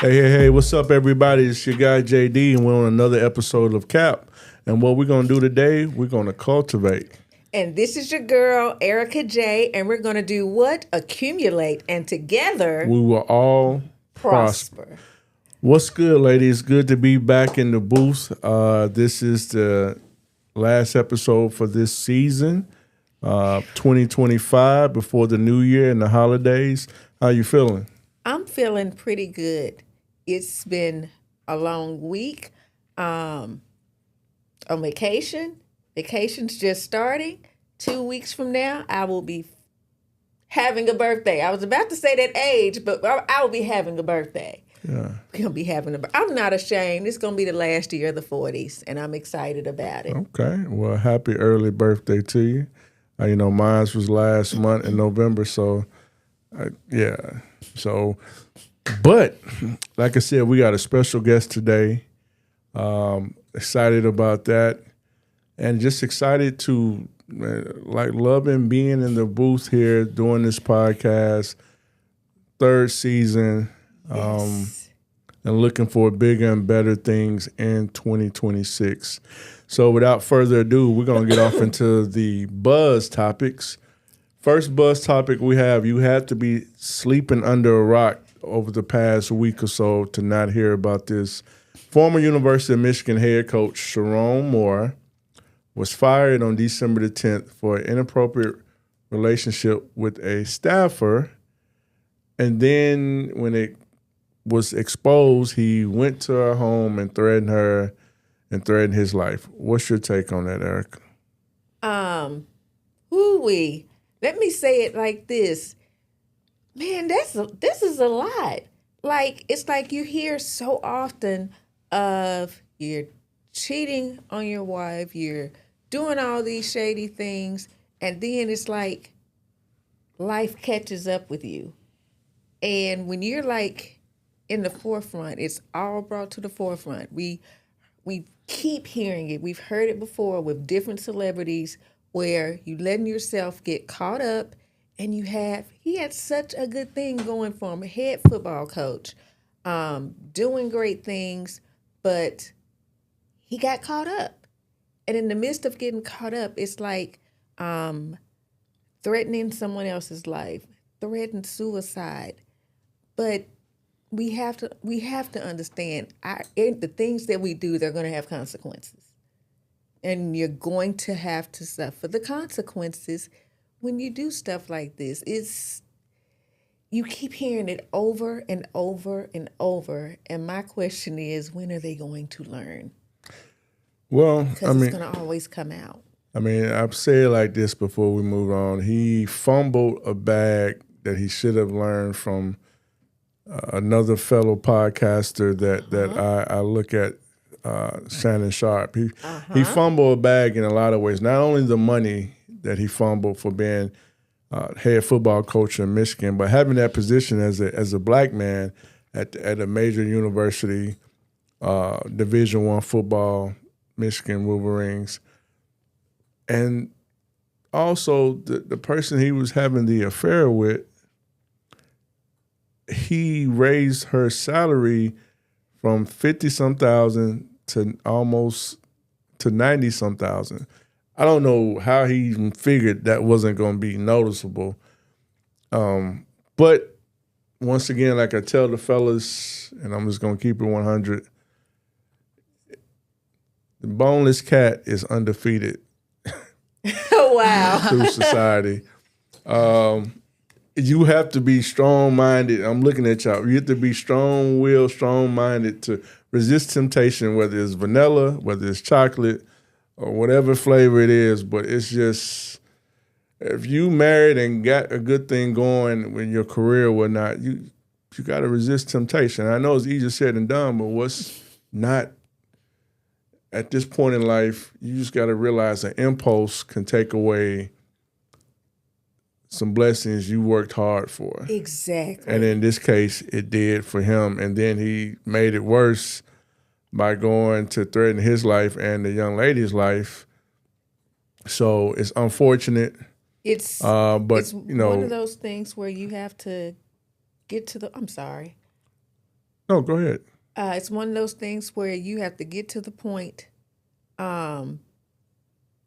Hey, what's up, everybody? It's your guy, JD, and we're on another episode of C.A.P. And what we're going to do today, we're going to cultivate. And this is your girl, Erica J, and we're going to do what? Accumulate, and together We will all prosper. What's good, ladies? Good to be back in the booth. This is the last episode for this season, 2025, before the new year and the holidays. How you feeling? I'm feeling pretty good. It's been a long week. On vacation. Vacation's just starting. 2 weeks from now, I will be having a birthday. I was about to say that age, but I will be having a birthday. Yeah. We're gonna be having I'm not ashamed. It's gonna be the last year of the 40s, and I'm excited about it. Okay. Well, happy early birthday to you. Mine was last month in November, so yeah. So, but like I said, we got a special guest today. Excited about that, and just excited to loving being in the booth here doing this podcast, third season, Yes. and looking for bigger and better things in 2026. So, without further ado, we're gonna get off into the buzz topics. First buzz topic we have, you had to be sleeping under a rock over the past week or so to not hear about this. Former University of Michigan head coach Charlamagne Moore was fired on December the 10th for an inappropriate relationship with a staffer. And then when it was exposed, he went to her home and threatened her and threatened his life. What's your take on that, Erica? Woo-wee. Let me say it like this. Man, this is a lot. It's like you hear so often of you're cheating on your wife, you're doing all these shady things, and then it's like life catches up with you. And when you're like in the forefront, it's all brought to the forefront. We keep hearing it. We've heard it before with different celebrities where you letting yourself get caught up, and he had such a good thing going for him, a head football coach, doing great things, but he got caught up. And in the midst of getting caught up, it's like threatening someone else's life, threatening suicide. But we have to understand the things that we do, they're going to have consequences. And you're going to have to suffer the consequences when you do stuff like this. You keep hearing it over and over and over. And my question is, when are they going to learn? Well, Because it's going to always come out. I've said it like this before we move on. He fumbled a bag that he should have learned from another fellow podcaster that I look at, Shannon Sharp. He fumbled a bag in a lot of ways. Not only the money that he fumbled for being head football coach in Michigan, but having that position as a black man at a major university, Division I football, Michigan Wolverines, and also the person he was having the affair with, he raised her salary from 50-some thousand to almost to 90-some thousand. I don't know how he even figured that wasn't going to be noticeable. But once again, like I tell the fellas, and I'm just going to keep it 100, the boneless cat is undefeated. Oh, wow. Through society. You have to be strong-minded. I'm looking at y'all. You have to be strong-willed, strong-minded to resist temptation, whether it's vanilla, whether it's chocolate, or whatever flavor it is. But it's just, if you married and got a good thing going in your career or whatnot, you got to resist temptation. I know it's easier said than done, but what's not at this point in life, you just got to realize an impulse can take away some blessings you worked hard for. Exactly. And in this case, it did for him. And then he made it worse by going to threaten his life and the young lady's life. So it's unfortunate. It's but it's you know, one of those things where you have to get to the. I'm sorry. No, go ahead. It's one of those things where you have to get to the point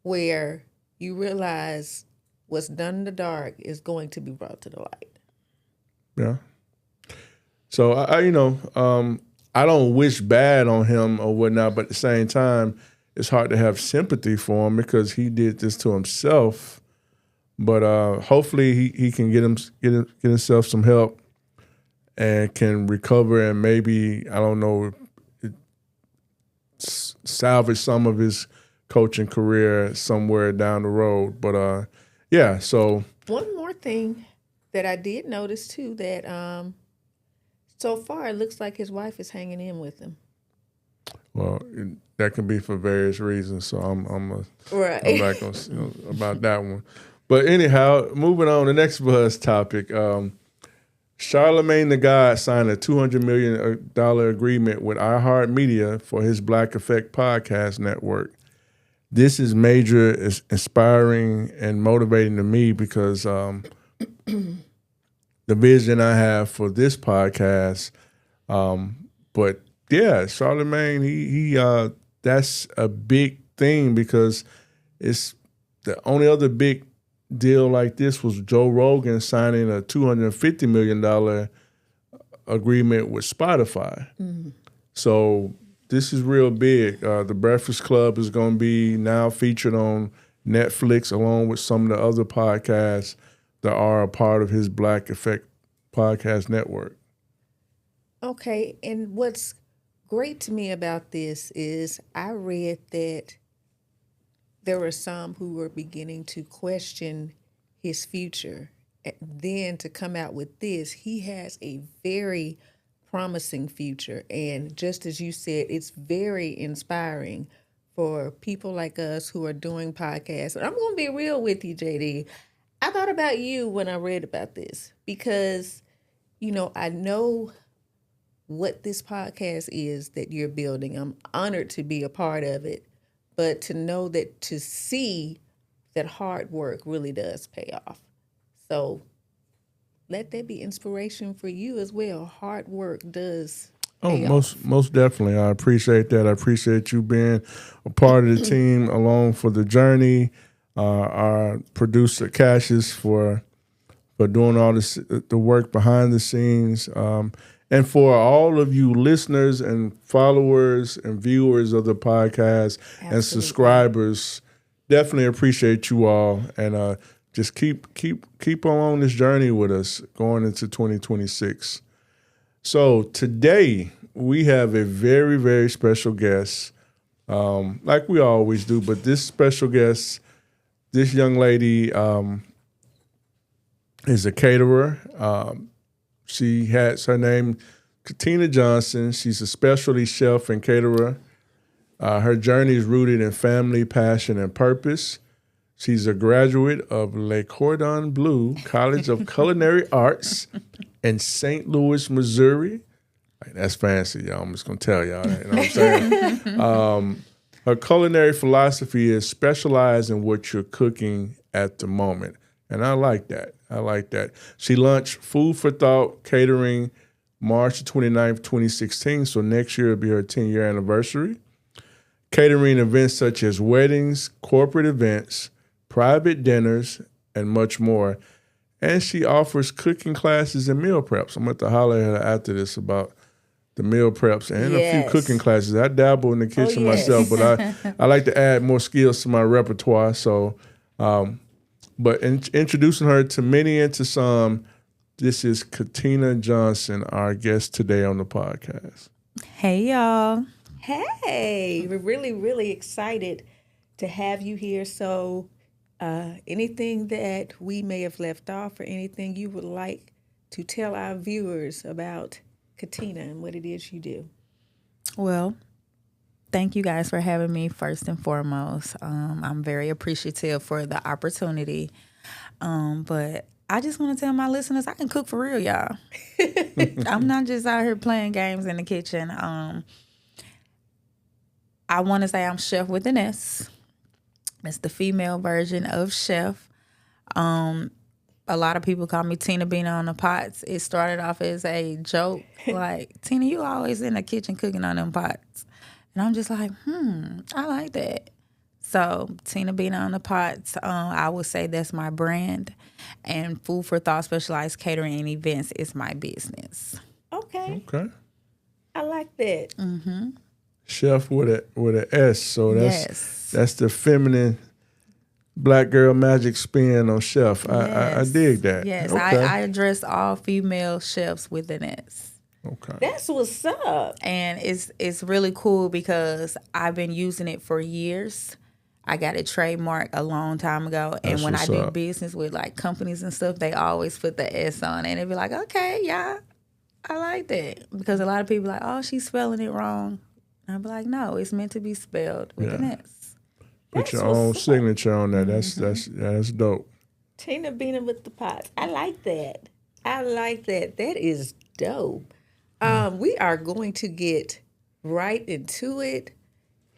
where you realize what's done in the dark is going to be brought to the light. Yeah. So I don't wish bad on him or whatnot, but at the same time, it's hard to have sympathy for him because he did this to himself. But hopefully he can get himself some help and can recover and maybe, I don't know, salvage some of his coaching career somewhere down the road. But yeah, so. One more thing that I did notice too, that so far it looks like his wife is hanging in with him. Well, that can be for various reasons, so I'm not going to about that one. But anyhow, moving on, the next buzz topic. Charlamagne the God signed a $200 million agreement with iHeartMedia for his Black Effect podcast network. This is major, is inspiring, and motivating to me because the vision I have for this podcast. But yeah, Charlamagne, he that's a big thing because it's the only other big deal like this was Joe Rogan signing a $250 million agreement with Spotify. Mm-hmm. So this is real big. The Breakfast Club is going to be now featured on Netflix along with some of the other podcasts that are a part of his Black Effect podcast network. Okay, and what's great to me about this is I read that there were some who were beginning to question his future. And then to come out with this, he has a very promising future. And just as you said, it's very inspiring for people like us who are doing podcasts. And I'm going to be real with you, JD. I thought about you when I read about this because, I know what this podcast is that you're building. I'm honored to be a part of it. But to know that, to see that hard work really does pay off. So let that be inspiration for you as well. Hard work does pay off. Most definitely. I appreciate that. I appreciate you being a part of the team along for the journey. Our producer Cassius for doing all this, the work behind the scenes. And for all of you listeners and followers and viewers of the podcast and subscribers, definitely appreciate you all. And just keep on this journey with us going into 2026. So today we have a very, very special guest, like we always do. But this special guest, this young lady is a caterer. She has her name, Katina Johnson. She's a specialty chef and caterer. Her journey is rooted in family, passion, and purpose. She's a graduate of Le Cordon Bleu College of Culinary Arts in St. Louis, Missouri. That's fancy, y'all. I'm just going to tell y'all that. You know what I'm saying? Her culinary philosophy is specialize in what you're cooking at the moment. And I like that. She launched Food For Thought Catering March 29th, 2016. So next year will be her 10-year anniversary. Catering events such as weddings, corporate events, private dinners, and much more. And she offers cooking classes and meal preps. I'm going to holler at her after this about the meal preps and a few cooking classes. I dabble in the kitchen myself, but I like to add more skills to my repertoire. So, but introducing her to many and to some, this is Katina Johnson, our guest today on the podcast. Hey, y'all. Hey, we're really, really excited to have you here. So anything that we may have left off or anything you would like to tell our viewers about Katina and what it is you do? Well, thank you guys for having me first and foremost. I'm very appreciative for the opportunity. But I just want to tell my listeners I can cook for real, y'all. I'm not just out here playing games in the kitchen. I want to say I'm Chef with an S. It's the female version of Chef. a lot of people call me Tina Bean on the pots. It started off as a joke, like, Tina, you always in the kitchen cooking on them pots. And I'm just like, I like that. So Tina Bean on the pots, I would say that's my brand. And Food for Thought Specialized Catering and Events is my business. Okay. Okay. I like that. Chef with a S. So Yes. that's the feminine Black girl magic spin on Chef. I dig that. Yes, Okay. I address all female chefs with an S. Okay. That's what's up. And it's really cool because I've been using it for years. I got it trademarked a long time ago. And That's when I what's do up. business with like companies and stuff, they always put the S on it. And they be like, okay, yeah, I like that. Because a lot of people are like, oh, she's spelling it wrong. And I'll be like, no, it's meant to be spelled with an S. Put That's your own what's up. signature on that. That's dope. Tina Bean with the pots. I like that. I like that. That is dope. We are going to get right into it,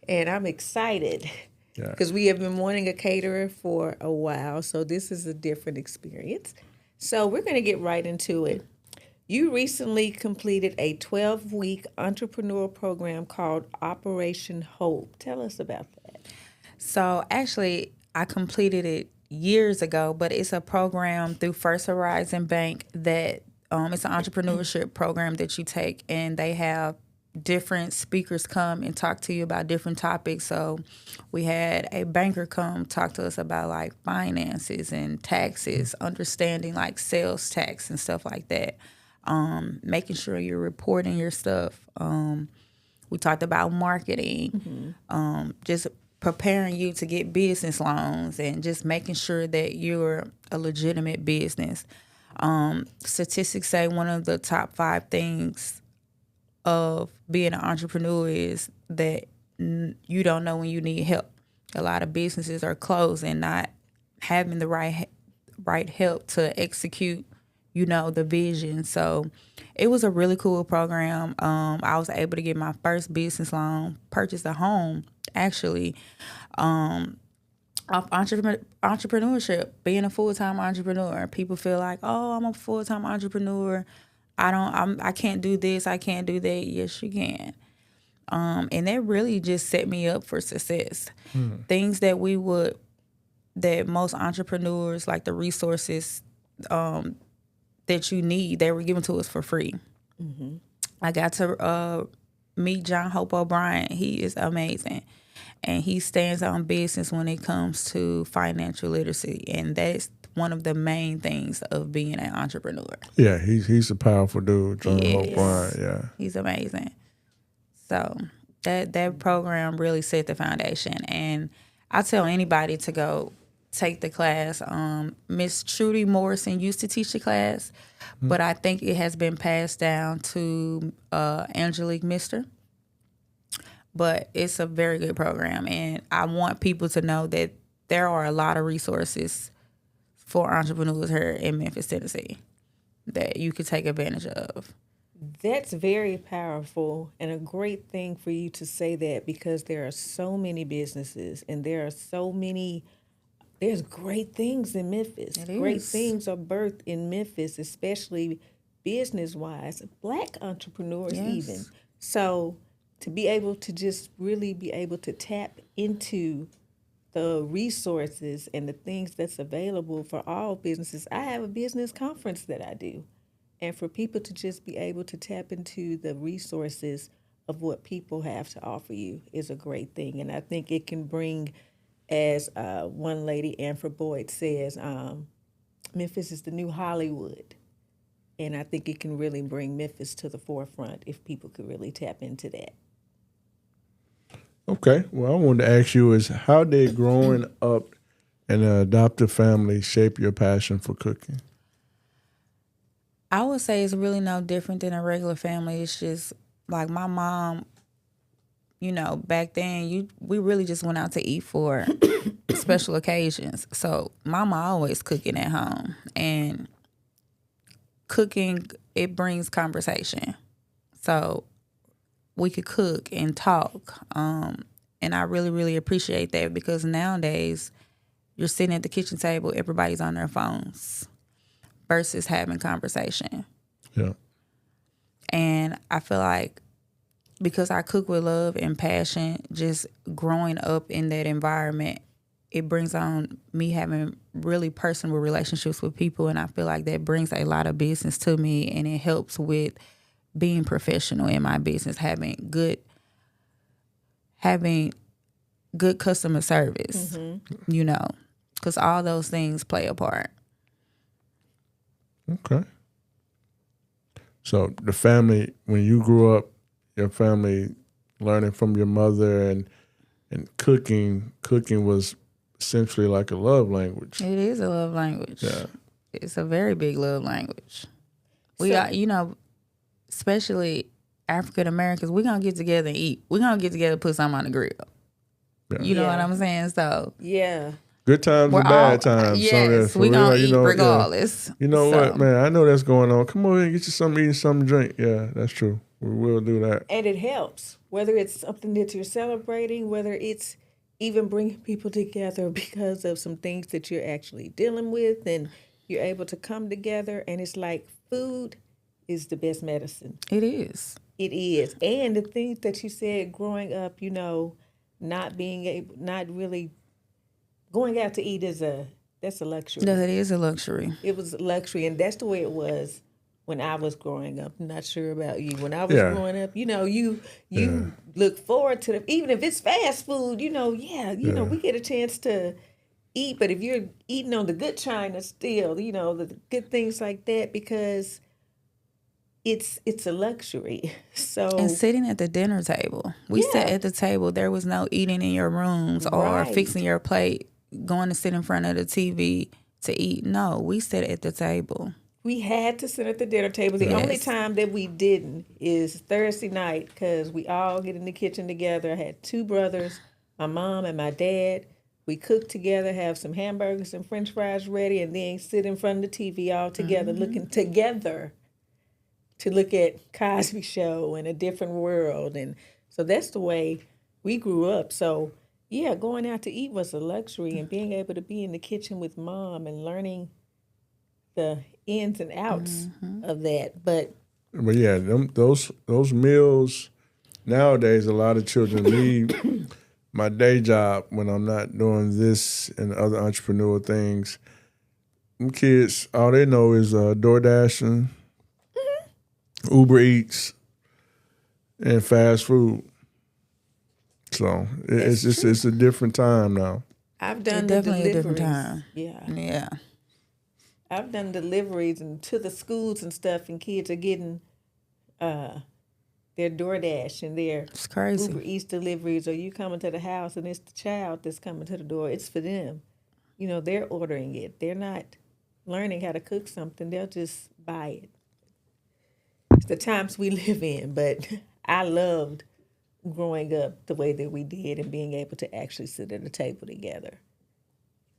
and I'm excited Yeah. because we have been wanting a caterer for a while, so this is a different experience. So we're going to get right into it. You recently completed a 12-week entrepreneurial program called Operation Hope. Tell us about that. So actually, I completed it years ago, but it's a program through First Horizon Bank that it's an entrepreneurship program that you take, and they have different speakers come and talk to you about different topics. So we had a banker come talk to us about like finances and taxes, understanding like sales tax and stuff like that, making sure you're reporting your stuff. We talked about marketing, just preparing you to get business loans and just making sure that you're a legitimate business. Statistics say one of the top 5 things of being an entrepreneur is that you don't know when you need help. A lot of businesses are closed and not having the right help to execute, the vision. So it was a really cool program. I was able to get my first business loan, purchase a home, actually, off entrepreneurship, being a full-time entrepreneur. People feel like, oh, I'm a full-time entrepreneur. I can't do this. I can't do that. Yes, you can. And that really just set me up for success. Things that that most entrepreneurs, like the resources that you need, they were given to us for free. I got to meet John Hope O'Brien. He is amazing. And he stands on business when it comes to financial literacy. And that's one of the main things of being an entrepreneur. Yeah, he's a powerful dude, John He Hope is. Bryant. Yeah. He's amazing. So that program really set the foundation. And I tell anybody to go take the class. Miss Trudy Morrison used to teach the class, but I think it has been passed down to Angelique Mister. But it's a very good program, and I want people to know that there are a lot of resources for entrepreneurs here in Memphis, Tennessee, that you could take advantage of. That's very powerful and a great thing for you to say that, because there are so many businesses and there's great things in Memphis. Great things are birthed in Memphis, especially business-wise, Black entrepreneurs even. So to be able to just really be able to tap into the resources and the things that's available for all businesses. I have a business conference that I do. And for people to just be able to tap into the resources of what people have to offer you is a great thing. And I think it can bring, as one lady, Amber Boyd, says, Memphis is the new Hollywood. And I think it can really bring Memphis to the forefront if people could really tap into that. Okay. Well, I wanted to ask you is how did growing up in an adoptive family shape your passion for cooking? I would say it's really no different than a regular family. It's just like my mom, back then we really just went out to eat for special occasions. So mama always cooking at home, and cooking, it brings conversation. So we could cook and talk. And I really, really appreciate that, because nowadays you're sitting at the kitchen table, everybody's on their phones. versus having conversation. Yeah. And I feel like because I cook with love and passion, just growing up in that environment, it brings on me having really personal relationships with people. And I feel like that brings a lot of business to me, and it helps with being professional in my business, having good customer service, you know, because all those things play a part. Okay. So the family, when you grew up, your family learning from your mother and cooking was essentially like a love language. It is a love language. Yeah. It's a very big love language. We So- are, you know, especially African Americans, we're going to get together and eat. We're going to get together and put something on the grill. Yeah. You know Yeah. what I'm saying? So Yeah. Good times we're and bad all, times. yes, So we're going to you eat know, yeah. regardless. You know So, what, man? I know that's going on. Come over here and get you something to eat, something to drink. Yeah, that's true. We will do that. And it helps, whether it's something that you're celebrating, whether it's even bringing people together because of some things that you're actually dealing with, and you're able to come together. And it's like food is the best medicine. It is. It is. And the things that you said growing up, you know, not really going out to eat that's a luxury. That it is a luxury. It was a luxury, and that's the way it was when I was growing up. I'm not sure about you. When I was Yeah. growing up, you know, you look forward to even if it's fast food, you know, know, we get a chance to eat. But if you're eating on the good china still, you know, the good things like that, because it's a luxury. So And sitting at the dinner table. We sat Yeah. at the table. There was no eating in your rooms or Right. fixing your plate, going to sit in front of the TV to eat. No, we sat at the table. we had to sit at the dinner table. The Yes. only time that we didn't is Thursday night, because we all get in the kitchen together. I had two brothers, my mom and my dad. We cook together, have some hamburgers and french fries ready, and then sit in front of the TV all together, looking together to look at Cosby Show and A Different World. And so that's the way we grew up. So, yeah, going out to eat was a luxury, and being able to be in the kitchen with mom and learning the ins and outs of that. But yeah, those meals nowadays, a lot of children leave my day job when I'm not doing this and other entrepreneurial things. Them kids, all they know is DoorDash and Uber Eats and fast food. So it's a different time now. I've done Definitely the a different deliveries. time. Yeah. Yeah. I've done deliveries and to the schools and stuff, and kids are getting their DoorDash and their It's crazy. Uber Eats deliveries, or you coming to the house and it's the child that's coming to the door. It's for them. You know, they're ordering it. They're not learning how to cook something. They'll just buy it. It's the times we live in, but I loved growing up the way that we did and being able to actually sit at a table together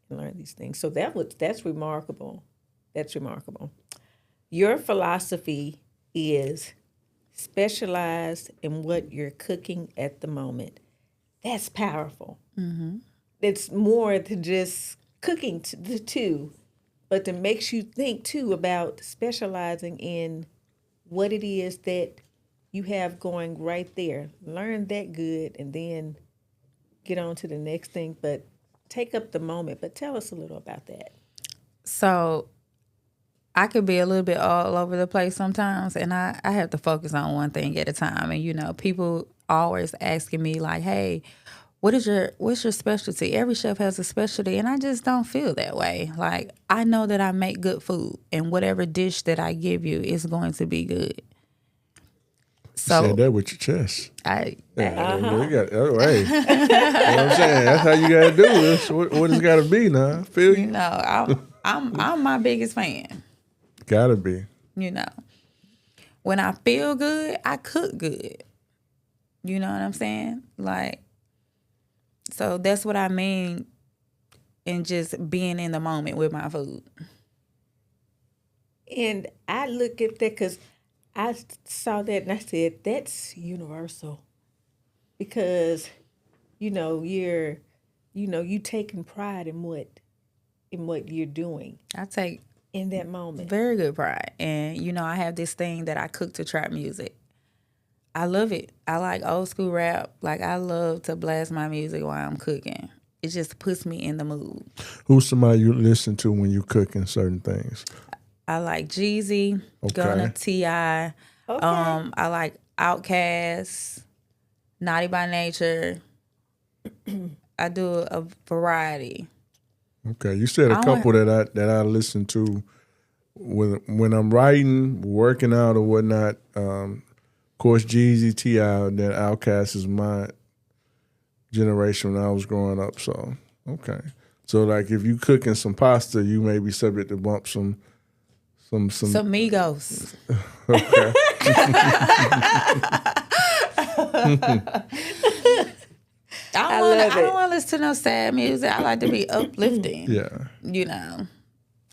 and learn these things. So that's remarkable. That's remarkable. Your philosophy is specialize in what you're cooking at the moment. That's powerful. It's more than just cooking too, but it makes you think too about specializing in what it is that you have going right there. Learn that good and then get on to the next thing, but take up the moment. But tell us a little about that. So I could be a little bit all over the place sometimes, and I have to focus on one thing at a time. And, you know, people always asking me like, hey, what's your specialty? Every chef has a specialty, and I just don't feel that way. Like, I know that I make good food, and whatever dish that I give you is going to be good. So Said that with your chest. I Yeah, you got, hey. You know what I'm saying? That's how you got to do this. What it's got to be now. I feel you you. know, I'm my biggest fan. Got to be. You know, when I feel good, I cook good. You know what I'm saying? Like, so that's what I mean in just being in the moment with my food. And I look at that because I saw that and I said, that's universal. Because, you taking pride in what you're doing. I take in that moment. Very good pride. And, I have this thing that I cook to trap music. I love it. I like old school rap. Like, I love to blast my music while I'm cooking. It just puts me in the mood. Who's somebody you listen to when you cooking certain things? I like Jeezy, Gunna, T.I. Okay. I like Outkast, Naughty by Nature. I do a variety. Okay, you said a couple that I listen to when I'm writing, working out or whatnot. Of course, Jeezy, T.I., then Outkast is my generation when I was growing up. So, okay. So, like, if you cooking some pasta, you may be subject to bump some Migos. Okay. I don't want to listen to no sad music. I like to be uplifting. Yeah.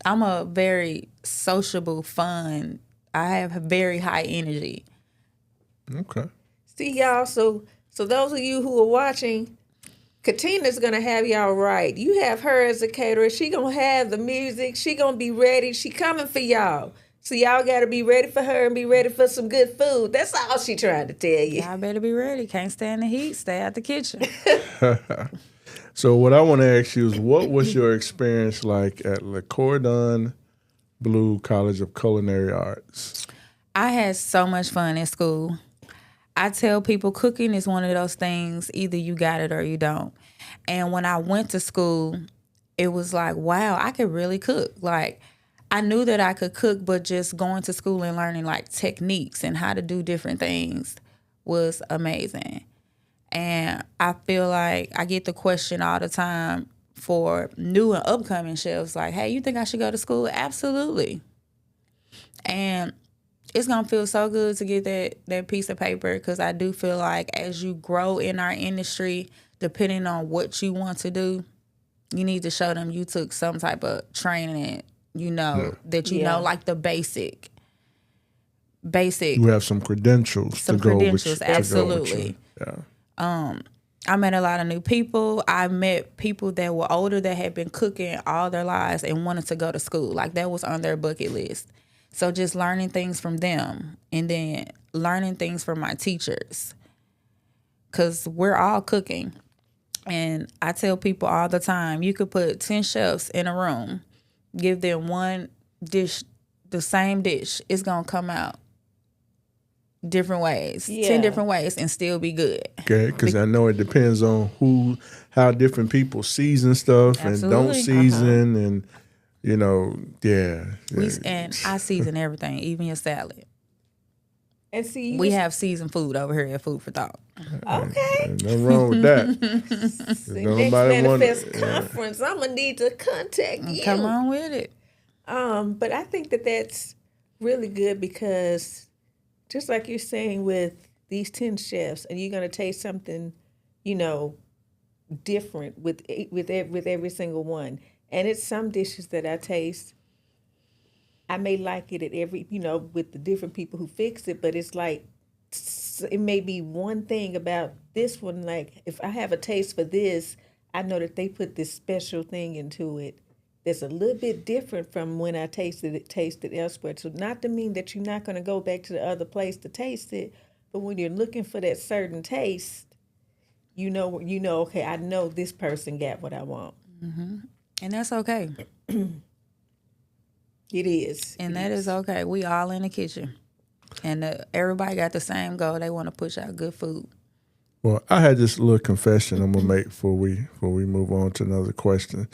I'm a very sociable, fun. I have very high energy. Okay. See, y'all, so those of you who are watching, Katina's going to have y'all right. You have her as a caterer. She going to have the music. She going to be ready. She coming for y'all. So y'all got to be ready for her and be ready for some good food. That's all she trying to tell you. Y'all better be ready. Can't stand the heat. Stay out the kitchen. So what I want to ask you is, what was your experience like at Le Cordon Bleu College of Culinary Arts? I had so much fun in school. I tell people cooking is one of those things, either you got it or you don't. And when I went to school, it was like, wow, I could really cook. Like, I knew that I could cook, but just going to school and learning like techniques and how to do different things was amazing. And I feel like I get the question all the time for new and upcoming chefs, like, hey, you think I should go to school? Absolutely. And it's going to feel so good to get that piece of paper, because I do feel like as you grow in our industry, depending on what you want to do, you need to show them you took some type of training, that you know, like the basic. You have some credentials. Absolutely. Yeah. I met a lot of new people. I met people that were older that had been cooking all their lives and wanted to go to school. Like, that was on their bucket list. So just learning things from them, and then learning things from my teachers, because we're all cooking. And I tell people all the time, you could put 10 chefs in a room, give them one dish, the same dish, it's going to come out different ways, 10 different ways, and still be good. Okay, because I know it depends on how different people season stuff. Absolutely. And don't season, and And I season everything, even your salad. And see, we have seasoned food over here at Food For Thought. Okay. Nothing wrong with that. See, next Manifest conference, I'm gonna need to contact you. Come on with it. But I think that's really good, because just like you're saying with these 10 chefs, and you're gonna taste something, different with every single one. And it's some dishes that I taste, I may like it at every, with the different people who fix it, but it's like, it may be one thing about this one. Like, if I have a taste for this, I know that they put this special thing into it that's a little bit different from when I tasted it elsewhere. So not to mean that you're not going to go back to the other place to taste it, but when you're looking for that certain taste, okay, I know this person got what I want. Mm-hmm. And that's okay. It is. And that is okay. We all in the kitchen. And everybody got the same goal. They want to push out good food. Well, I had this little confession I'm going to make before we move on to another question.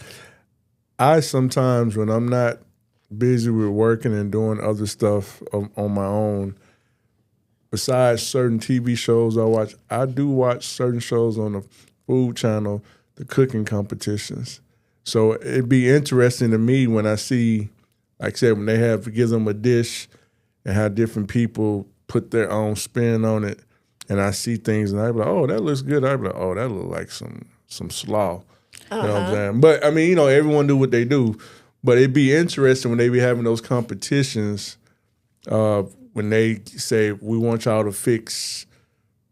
I sometimes, when I'm not busy with working and doing other stuff on my own, besides certain TV shows I do watch certain shows on the Food Channel, the cooking competitions. So it'd be interesting to me when I see, like I said, when they give them a dish and how different people put their own spin on it, and I see things and I be like, oh, that looks good. I be like, oh, that looks like some slaw. You know what I'm saying? But I mean, everyone do what they do. But it'd be interesting when they be having those competitions, when they say, we want y'all to fix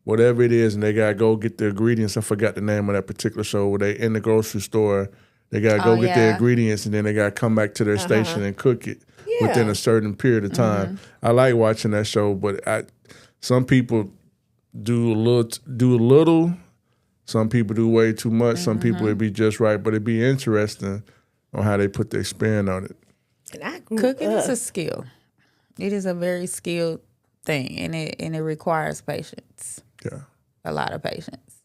whatever it is, and they gotta go get the ingredients. I forgot the name of that particular show, where they in the grocery store They got to go get their ingredients, and then they got to come back to their station and cook it within a certain period of time. I like watching that show, but some people do a little. Some people do way too much. Some people would be just right, but it'd be interesting on how they put their spin on it. And Cooking is a skill. It is a very skilled thing, and it requires patience. Yeah, a lot of patience.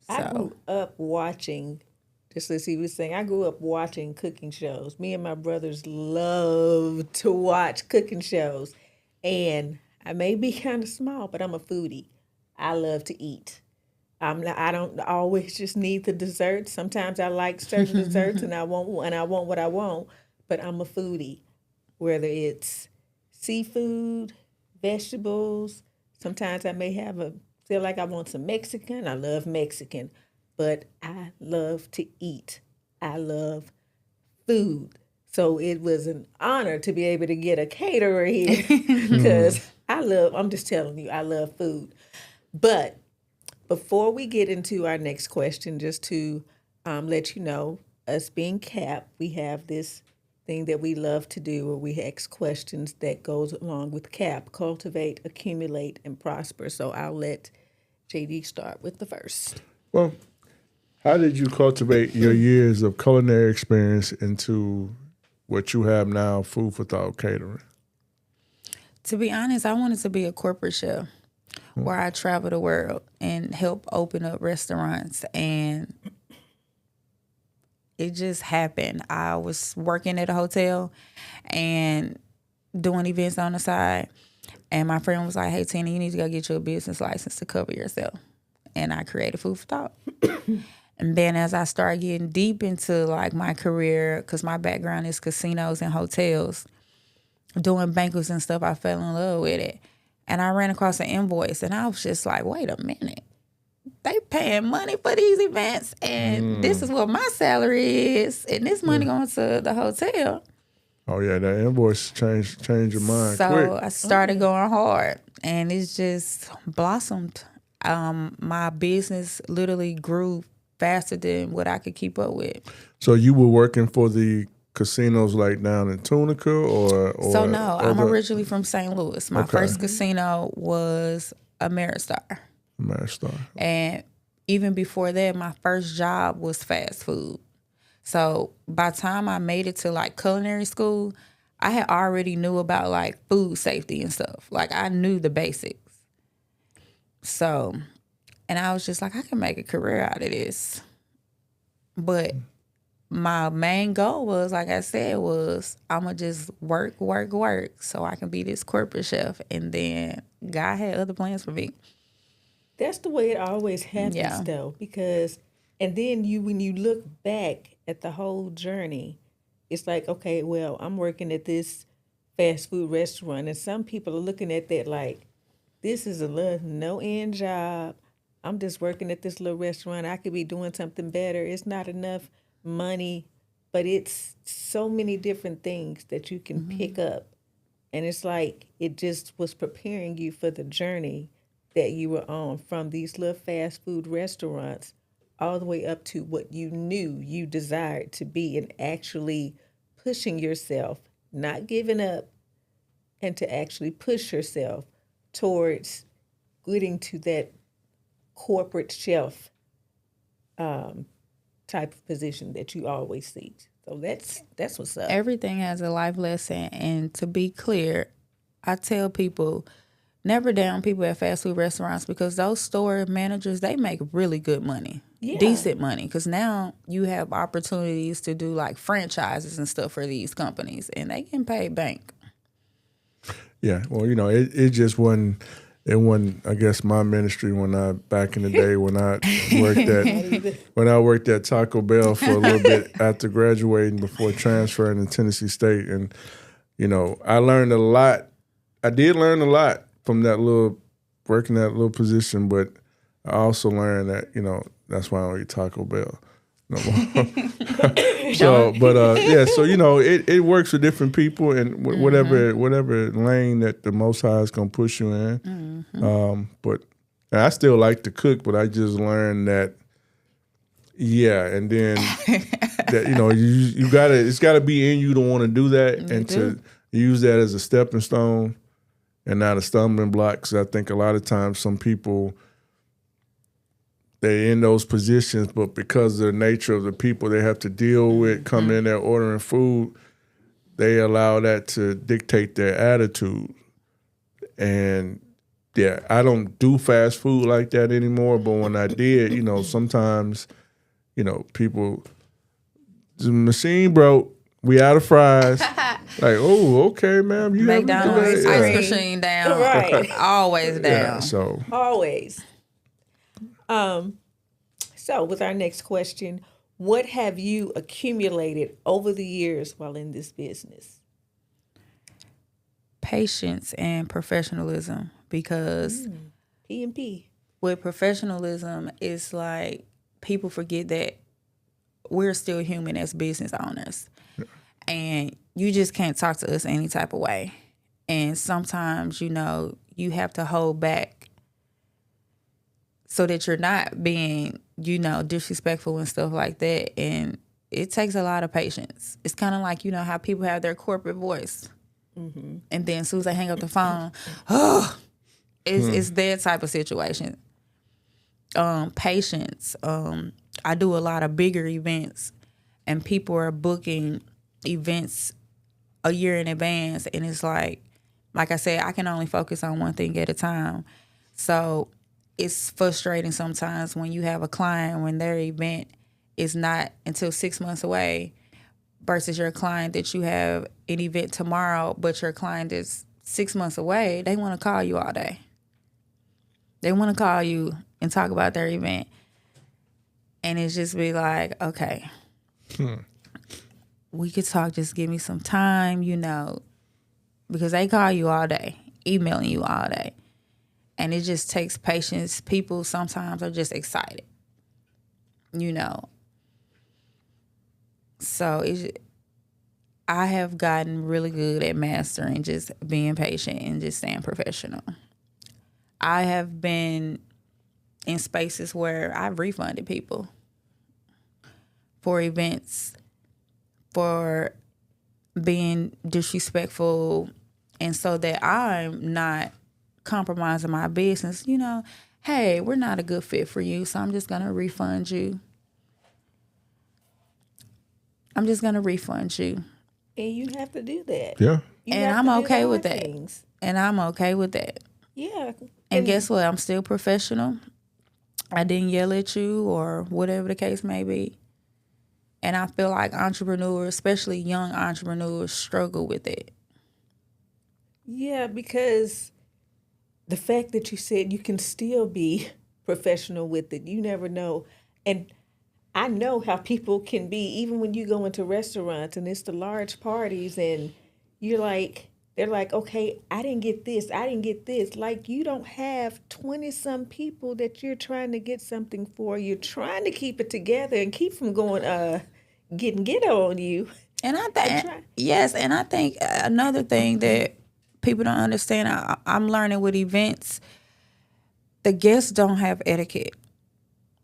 I grew up watching. Just as he was saying, I grew up watching cooking shows. Me and my brothers love to watch cooking shows. And I may be kind of small, but I'm a foodie. I love to eat. I don't always just need the desserts. Sometimes I like certain desserts and I want what I want, but I'm a foodie. Whether it's seafood, vegetables, sometimes I may feel like I want some Mexican. I love Mexican. But I love to eat. I love food. So it was an honor to be able to get a caterer here because I'm just telling you, I love food. But before we get into our next question, just to let you know, us being C.A.P, we have this thing that we love to do where we ask questions that goes along with C.A.P, cultivate, accumulate, and prosper. So I'll let JD start with the first. Well, how did you cultivate your years of culinary experience into what you have now, Food For Thought Catering? To be honest, I wanted to be a corporate chef where I travel the world and help open up restaurants. And it just happened. I was working at a hotel and doing events on the side. And my friend was like, hey, Tina, you need to go get you a business license to cover yourself. And I created Food For Thought. And then as I started getting deep into like my career, because my background is casinos and hotels, doing banquets and stuff, I fell in love with it. And I ran across an invoice and I was just like, wait a minute. They paying money for these events and this is what my salary is and this money going to the hotel. Oh yeah, that invoice changed your mind quick. So I started going hard and it's just blossomed. My business literally grew faster than what I could keep up with. So you were working for the casinos like down in Tunica or So no, I'm originally from St. Louis. My first casino was Ameristar. And even before that, my first job was fast food. So by the time I made it to like culinary school, I had already knew about like food safety and stuff. Like I knew the basics. So, and I was just like, I can make a career out of this. But my main goal was, like I said, was I'm going to just work so I can be this corporate chef. And then God had other plans for me. That's the way it always happens, though, because, and then when you look back at the whole journey, it's like, okay, well, I'm working at this fast food restaurant, and some people are looking at that like, this is a little no-end job. I'm just working at this little restaurant. I could be doing something better. It's not enough money, but it's so many different things that you can pick up. And it's like it just was preparing you for the journey that you were on from these little fast food restaurants all the way up to what you knew you desired to be and actually pushing yourself, not giving up, and to actually push yourself towards getting to that corporate chef type of position that you always seek. So that's what's up. Everything has a life lesson. And to be clear, I tell people, never down people at fast food restaurants because those store managers, they make really good money, decent money. Because now you have opportunities to do like franchises and stuff for these companies and they can pay bank. Yeah, well, you know, it just wasn't. It wasn't, I guess, my ministry back in the day when I worked at Taco Bell for a little bit after graduating before transferring to Tennessee State, and you know, I learned a lot. I did learn a lot from working that little position, but I also learned that, you know, that's why I don't eat Taco Bell no more. So, but so you know, it works for different people, and whatever lane that the Most High is gonna push you in. But and I still like to cook, but I just learned that, Yeah, and then that, you gotta, it's gotta be in you to want to do that and to use that as a stepping stone and not a stumbling block. Because I think a lot of times some people, they're in those positions, but because of the nature of the people they have to deal with coming in there ordering food, they allow that to dictate their attitude. And yeah, I don't do fast food like that anymore. But when I did, sometimes, people, the machine broke. We out of fries. Like, oh, okay, ma'am. You have to do McDonald's that. ice machine down. Right. Always down. Yeah, so Always. So with our next question, what have you accumulated over the years while in this business? Patience and professionalism, because P&P. with professionalism, it's like people forget that we're still human as business owners. Yeah. And you just can't talk to us any type of way. And sometimes, you have to hold back so that you're not being, disrespectful and stuff like that. And it takes a lot of patience. It's kind of like, how people have their corporate voice. Mm-hmm. And then as soon as they hang up the phone, it's that type of situation. Patience. I do a lot of bigger events, and people are booking events a year in advance, and it's like I said, I can only focus on one thing at a time. So it's frustrating sometimes when you have a client when their event is not until 6 months away versus your client that you have an event tomorrow, but your client is 6 months away. They want to call you all day. They want to call you and talk about their event. And it's just be like, okay, we could talk, just give me some time, because they call you all day, emailing you all day. And it just takes patience. People sometimes are just excited, So I have gotten really good at mastering just being patient and just staying professional. I have been in spaces where I've refunded people for events, for being disrespectful, and so that I'm not compromising my business. Hey, we're not a good fit for you, so I'm just going to refund you. And you have to do that. Yeah. And I'm okay with that. And I'm okay with that. Yeah. And guess what? I'm still professional. I didn't yell at you or whatever the case may be. And I feel like entrepreneurs, especially young entrepreneurs, struggle with it. Yeah, because the fact that you said you can still be professional with it, you never know. And I know how people can be, even when you go into restaurants and it's the large parties and they're like, okay, I didn't get this. Like, you don't have 20-some people that you're trying to get something for. You're trying to keep it together and keep from going, getting ghetto on you. And I think another thing that people don't understand, I'm learning with events, the guests don't have etiquette.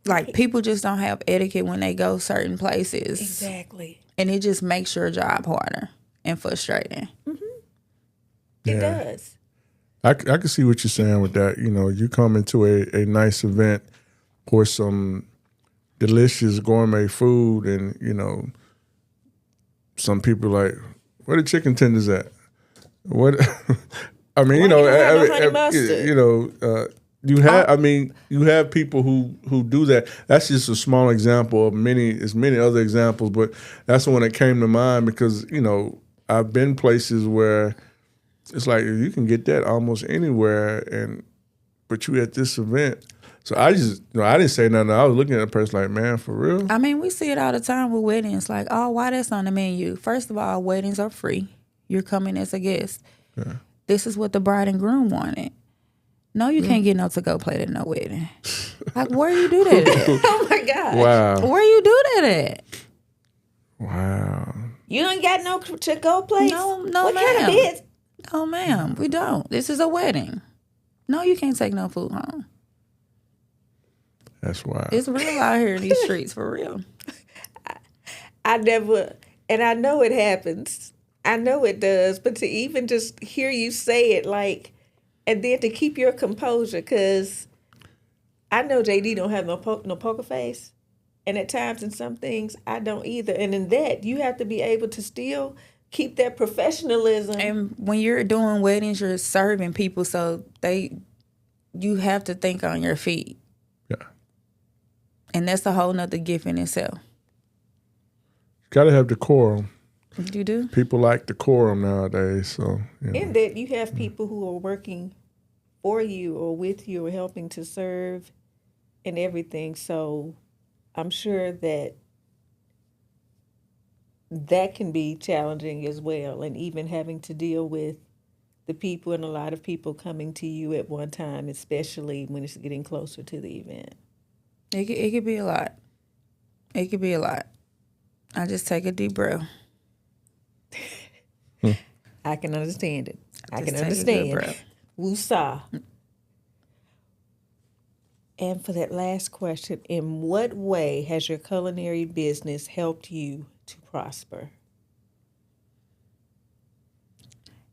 Like, people just don't have etiquette when they go certain places. Exactly. And it just makes your job harder and frustrating. Mm-hmm. It does. I can see what you're saying with that. You come into a nice event for some delicious gourmet food, and, some people like, where the chicken tenders at? What? I mean, you have people who do that. That's just a small example of many other examples, but that's the one that came to mind because, I've been places where it's like you can get that almost anywhere, but you at this event. So I just, I didn't say nothing. I was looking at the person like, man, for real? I mean, we see it all the time with weddings. Like, oh, why that's on the menu? First of all, weddings are free. You're coming as a guest. Yeah. This is what the bride and groom wanted. No, you can't get no to-go plate at no wedding. Like, where you do that at? Oh, my God. Wow. Where you do that at? Wow. You ain't got no to-go plates? No, what ma'am. Kind of bits? No, ma'am, we don't. This is a wedding. No, you can't take no food home. That's wild. It's real out here in these streets, for real. I never, and I know it happens. I know it does, but to even just hear you say it, like, and then to keep your composure, because I know JD don't have no poker face, and at times in some things I don't either. And in that, you have to be able to still keep that professionalism. And when you're doing weddings, you're serving people, so you have to think on your feet. Yeah. And that's a whole nother gift in itself. Got to have decorum. You do? People like decorum nowadays. So, you know. And that you have people who are working for you or with you or helping to serve and everything. So I'm sure that can be challenging as well. And even having to deal with the people and a lot of people coming to you at one time, especially when it's getting closer to the event. It could be a lot. It could be a lot. I just take a deep breath. I can understand it. I can Just take a good understand. breath. Woosah. And for that last question, in what way has your culinary business helped you to prosper?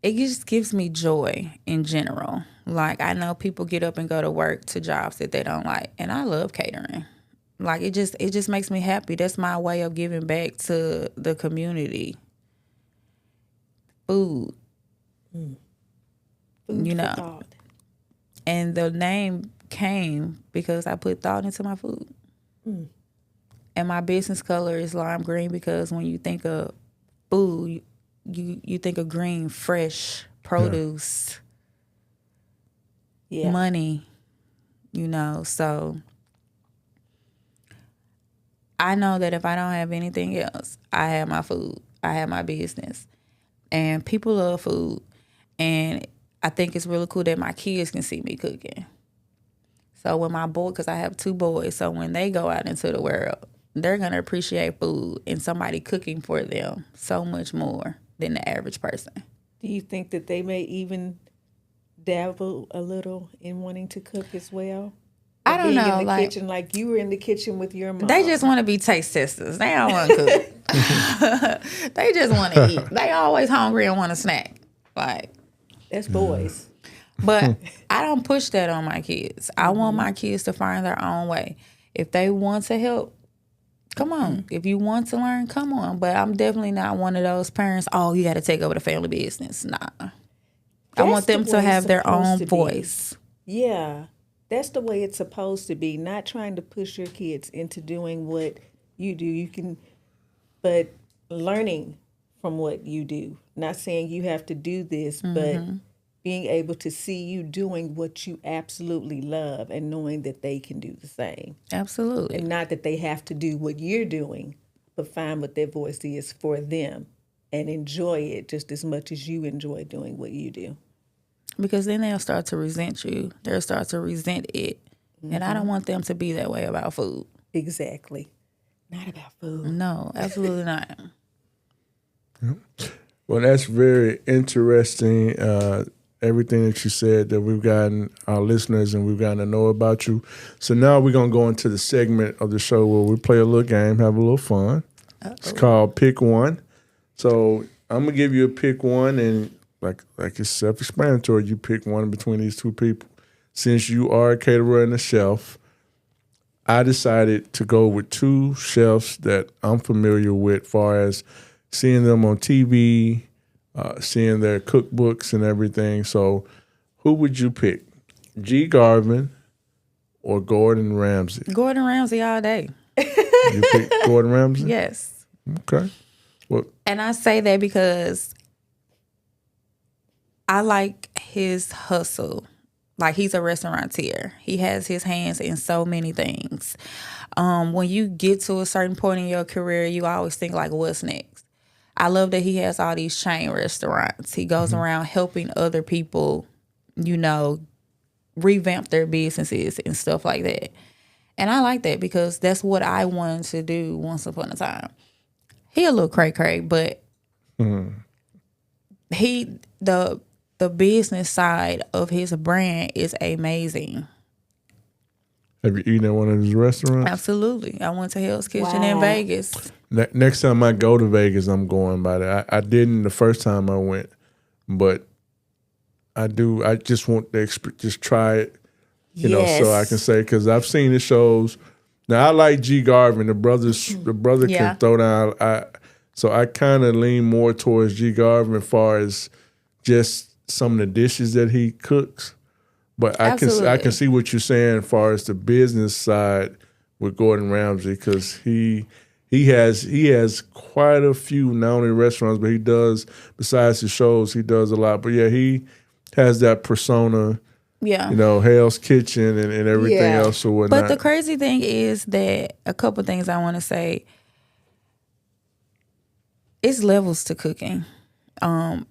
It just gives me joy in general. Like, I know people get up and go to work to jobs that they don't like, and I love catering. Like, it just makes me happy. That's my way of giving back to the community. Food. Food You for know. thought. And the name came because I put thought into my food. And my business color is lime green because when you think of food, you think of green, fresh produce, Yeah. money, so I know that if I don't have anything else, I have my food, I have my business, and people love food, and I think it's really cool that my kids can see me cooking. So when because I have 2 boys, so when they go out into the world, they're going to appreciate food and somebody cooking for them so much more than the average person. Do you think that they may even dabble a little in wanting to cook as well? I don't Being know, in the like, kitchen, like you were in the kitchen with your mom. they just want to be taste testers. They don't want to cook. They just want to eat. They always hungry and want a snack. Like, That's boys. but I don't push that on my kids. I want my kids to find their own way. If they want to help, come on. If you want to learn, come on. But I'm definitely not one of those parents, oh, you got to take over the family business. Nah. I want them to have their own voice. Yeah. That's the way it's supposed to be. Not trying to push your kids into doing what you do. But learning from what you do. Not saying you have to do this, but being able to see you doing what you absolutely love and knowing that they can do the same. Absolutely. And not that they have to do what you're doing, but find what their voice is for them and enjoy it just as much as you enjoy doing what you do. Because then they'll start to resent you. They'll start to resent it. And I don't want them to be that way about food. Exactly. Not about food. No, absolutely not. Well, that's very interesting. Everything that you said that we've gotten our listeners and we've gotten to know about you. So now we're going to go into the segment of the show where we play a little game, have a little fun. It's called Pick One. So I'm going to give you a pick one, and like it's self-explanatory. You pick one between these 2 people. Since you are a caterer and a chef, I decided to go with 2 chefs that I'm familiar with, far as seeing them on TV, seeing their cookbooks and everything. So who would you pick? G. Garvin or Gordon Ramsay? Gordon Ramsay all day. You pick Gordon Ramsay? Yes. Okay. Well, And I say that because I like his hustle. Like, he's a restaurateur. He has his hands in so many things. When you get to a certain point in your career, you always think, like, what's next? I love that he has all these chain restaurants. He goes around helping other people, revamp their businesses and stuff like that. And I like that because that's what I wanted to do once upon a time. He a little cray-cray, but the business side of his brand is amazing. Have you eaten at one of his restaurants? Absolutely. I went to Hell's Kitchen in Wow. Vegas. Next time I go to Vegas, I'm going by that. I didn't the first time I went, but I do. I just want to just try it, Yes. so I can say, because I've seen the shows. Now I like G. Garvin. The brother Yeah. can throw down. So I kind of lean more towards G. Garvin as far as just some of the dishes that he cooks. But I can see what you're saying as far as the business side with Gordon Ramsay, because he has quite a few not only restaurants, but he does, besides his shows, he does a lot. But yeah, he has that persona, Yeah. Hell's Kitchen and everything Yeah. else or whatnot. But the crazy thing is that a couple things I want to say. It's levels to cooking. Gordon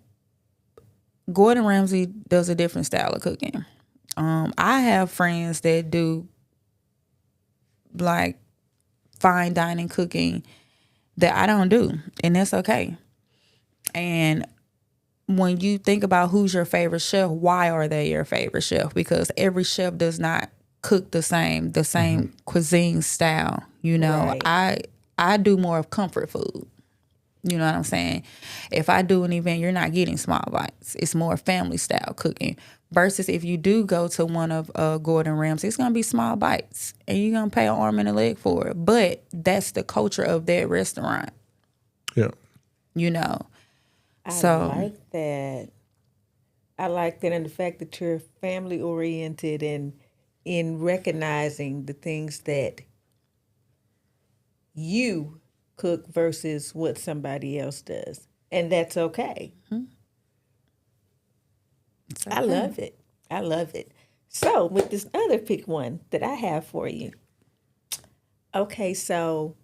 Ramsay does a different style of cooking. I have friends that do like fine dining cooking that I don't do, and that's okay. And when you think about who's your favorite chef, why are they your favorite chef? Because every chef does not cook the same cuisine style. Right. I do more of comfort food. You know what I'm saying? If I do an event, you're not getting small bites. It's more family style cooking. Versus if you do go to one of Gordon Ramsay, it's going to be small bites. And you're going to pay an arm and a leg for it. But that's the culture of that restaurant. Yeah. I So like that. I like that, and the fact that you're family oriented and in recognizing the things that you cook versus what somebody else does, and that's okay. it's I okay. love it. I love it. So with this other pick one that I have for you. Okay, so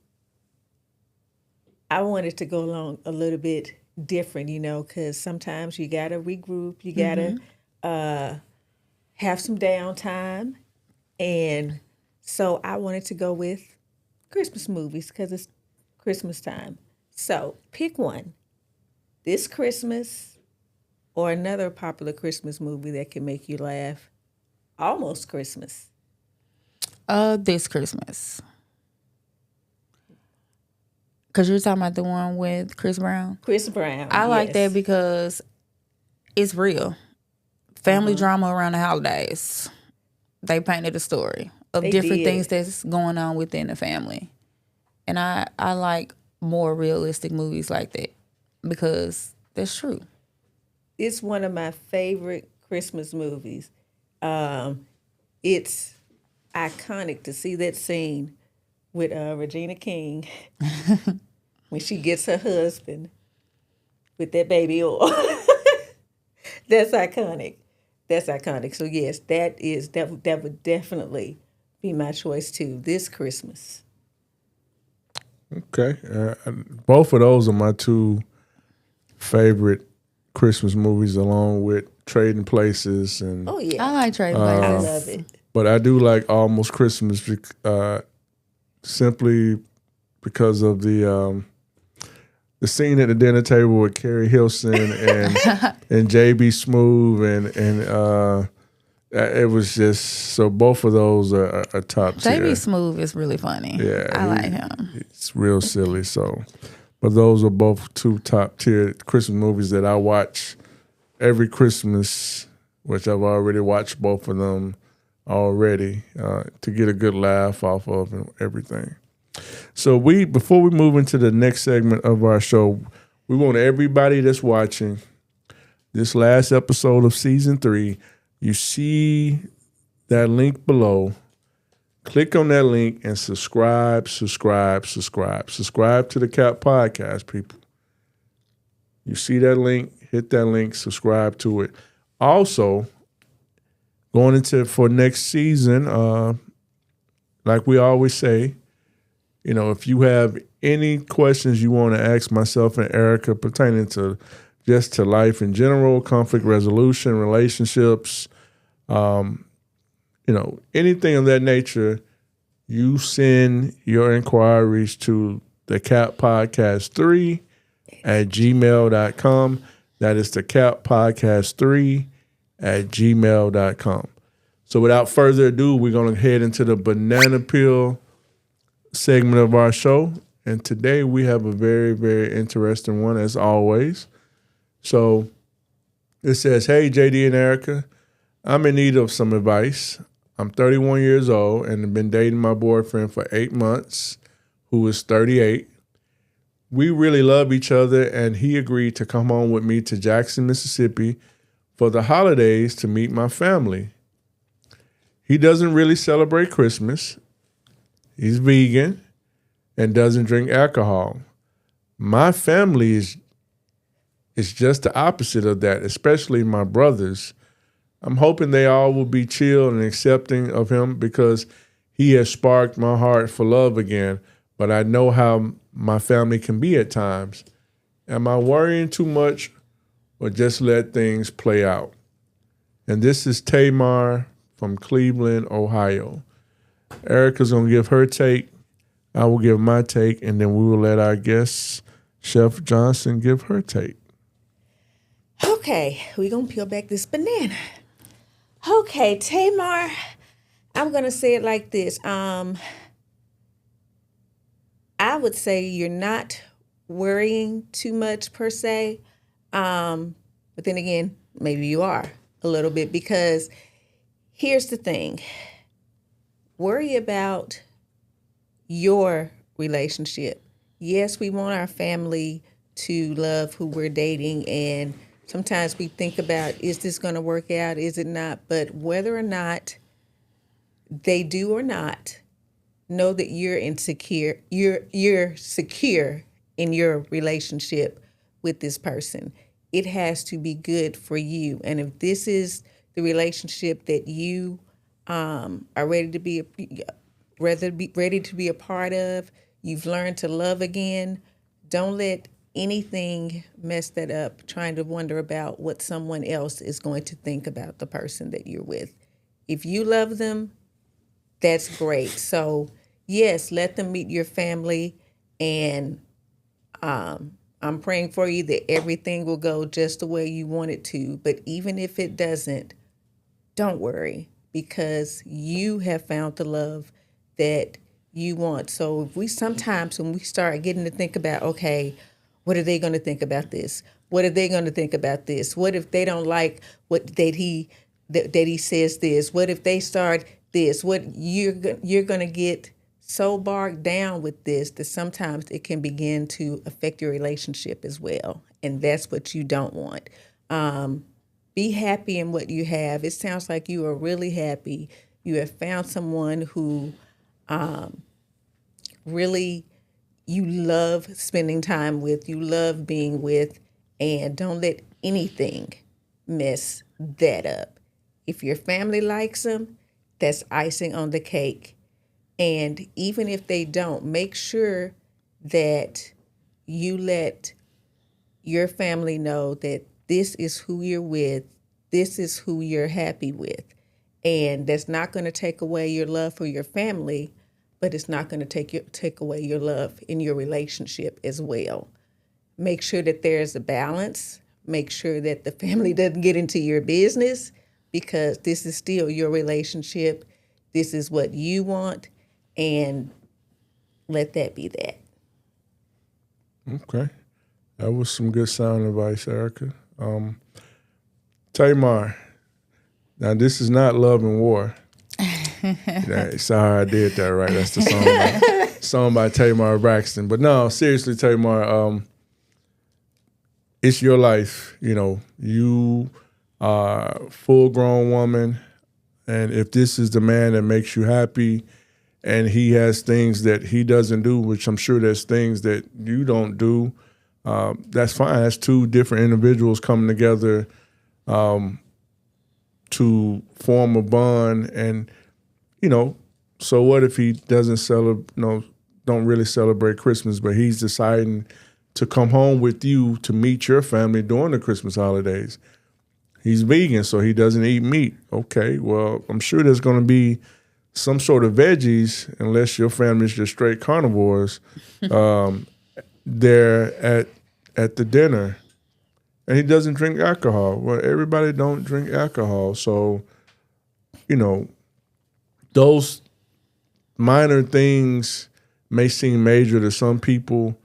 I wanted to go along a little bit different, because sometimes you gotta regroup, you gotta have some downtime, and so I wanted to go with Christmas movies because it's Christmas time. So pick one. This Christmas or another popular Christmas movie that can make you laugh. Almost Christmas. This Christmas. Because you're talking about the one with Chris Brown. Chris Brown. I like yes. that because it's real. Family drama around the holidays. They painted a story of They different did. things that's going on within the family. And I like more realistic movies like that because that's true. It's one of my favorite Christmas movies. It's iconic to see that scene with Regina King when she gets her husband with that baby oil. That's iconic. That's iconic. So yes, that would definitely be my choice too. This Christmas. Okay. Both of those are my two favorite Christmas movies, along with Trading Places. And Oh yeah, I like Trading I Places. love it. but I do like Almost Christmas simply because of the scene at the dinner table with Carrie Hilson and JB Smoove and it was just, so both of those are top tier. JB Smoove is really funny. Yeah, I like him. It's real silly. So, but those are both two top tier Christmas movies that I watch every Christmas, which I've already watched both of them already to get a good laugh off of and everything. So before we move into the next segment of our show, we want everybody that's watching this last episode of season 3. You see that link below. Click on that link and subscribe to the C.A.P podcast, people. You see that link, hit that link, subscribe to it. Also, going into for next season, like we always say, if you have any questions you want to ask myself and Erica pertaining to just to life in general, conflict resolution, relationships, anything of that nature, you send your inquiries to the C.A.P podcast 3 at gmail.com. That is the C.A.P podcast 3 at gmail.com. So without further ado, we're going to head into the banana peel segment of our show. And today we have a very, very interesting one, as always. So it says, "Hey, JD and Erica, I'm in need of some advice. I'm 31 years old and have been dating my boyfriend for 8 months, who is 38. We really love each other, and he agreed to come home with me to Jackson, Mississippi for the holidays to meet my family. He doesn't really celebrate Christmas. He's vegan and doesn't drink alcohol. My family is just the opposite of that, especially my brothers. I'm hoping they all will be chill and accepting of him because he has sparked my heart for love again, but I know how my family can be at times. Am I worrying too much or just let things play out?" And this is Tamar from Cleveland, Ohio. Erica's going to give her take. I will give my take, and then we will let our guest, Chef Johnson, give her take. Okay, we're going to peel back this banana. Okay, Tamar, I'm going to say it like this. I would say you're not worrying too much per se. But then again, maybe you are a little bit, because here's the thing. Worry about your relationship. Yes, we want our family to love who we're dating, and sometimes we think about, is this going to work out? Is it not? But whether or not they do or not, know that you're insecure. You're secure in your relationship with this person. It has to be good for you. And if this is the relationship that you are ready to be a part of, you've learned to love again, don't let anything mess that up, trying to wonder about what someone else is going to think about the person that you're with. If you love them, that's great. So yes, let them meet your family, and I'm praying for you that everything will go just the way you want it to. But even if it doesn't, don't worry, because you have found the love that you want. So if when we start getting to think about, okay, what are they going to think about this? What are they going to think about this? What if they don't like that he says this? What if they start this? What you're going to get so bogged down with this that sometimes it can begin to affect your relationship as well. And that's what you don't want. Be happy in what you have. It sounds like you are really happy. You have found someone who really you love spending time with, you love being with, and don't let anything mess that up. If your family likes them, that's icing on the cake. And even if they don't, make sure that you let your family know that this is who you're with, this is who you're happy with. And that's not going to take away your love for your family, but it's not going to take away your love in your relationship as well. Make sure that there's a balance. Make sure that the family doesn't get into your business, because this is still your relationship. This is what you want. And let that be that. Okay. That was some good sound advice, Erica. Tamar, now this is not Love and War. Sorry, I did that right. That's the song by Tamar Braxton. But no, seriously, Tamar, it's your life. You know, you are a full-grown woman, and if this is the man that makes you happy, and he has things that he doesn't do, which I'm sure there's things that you don't do, that's fine. That's two different individuals coming together to form a bond. And, you know, so what if he doesn't don't really celebrate Christmas, but he's deciding to come home with you to meet your family during the Christmas holidays? He's vegan, so he doesn't eat meat. Okay, well, I'm sure there's going to be some sort of veggies, unless your family's just straight carnivores, there at the dinner. And he doesn't drink alcohol. Well, everybody don't drink alcohol. So those minor things may seem major to some people,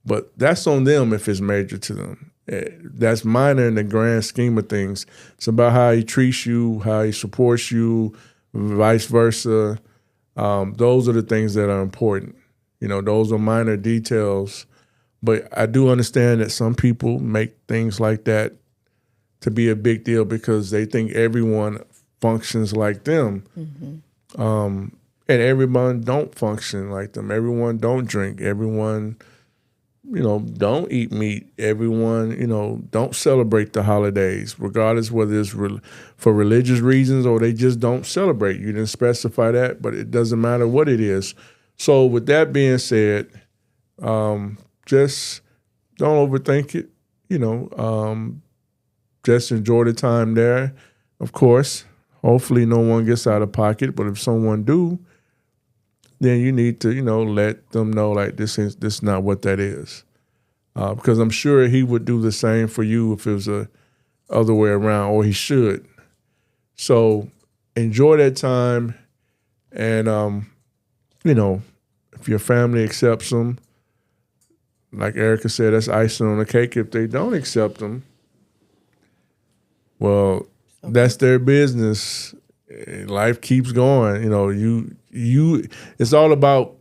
but that's on them if it's major to them. That's minor in the grand scheme of things. It's about how he treats you, how he supports you, vice versa. Those are the things that are important. Those are minor details. But I do understand that some people make things like that to be a big deal because they think everyone functions like them. And everyone don't function like them. Everyone don't drink. Everyone, don't eat meat. Everyone, don't celebrate the holidays, regardless whether it's for religious reasons or they just don't celebrate. You didn't specify that, but it doesn't matter what it is. So with that being said, just don't overthink it. Just enjoy the time there. Of course, hopefully no one gets out of pocket, but if someone do, then you need to, let them know like this is not what that is. Because I'm sure he would do the same for you if it was the other way around, or he should. So enjoy that time. And, if your family accepts them, like Erica said, that's icing on the cake. If they don't accept them, well, that's their business. Life keeps going. You. It's all about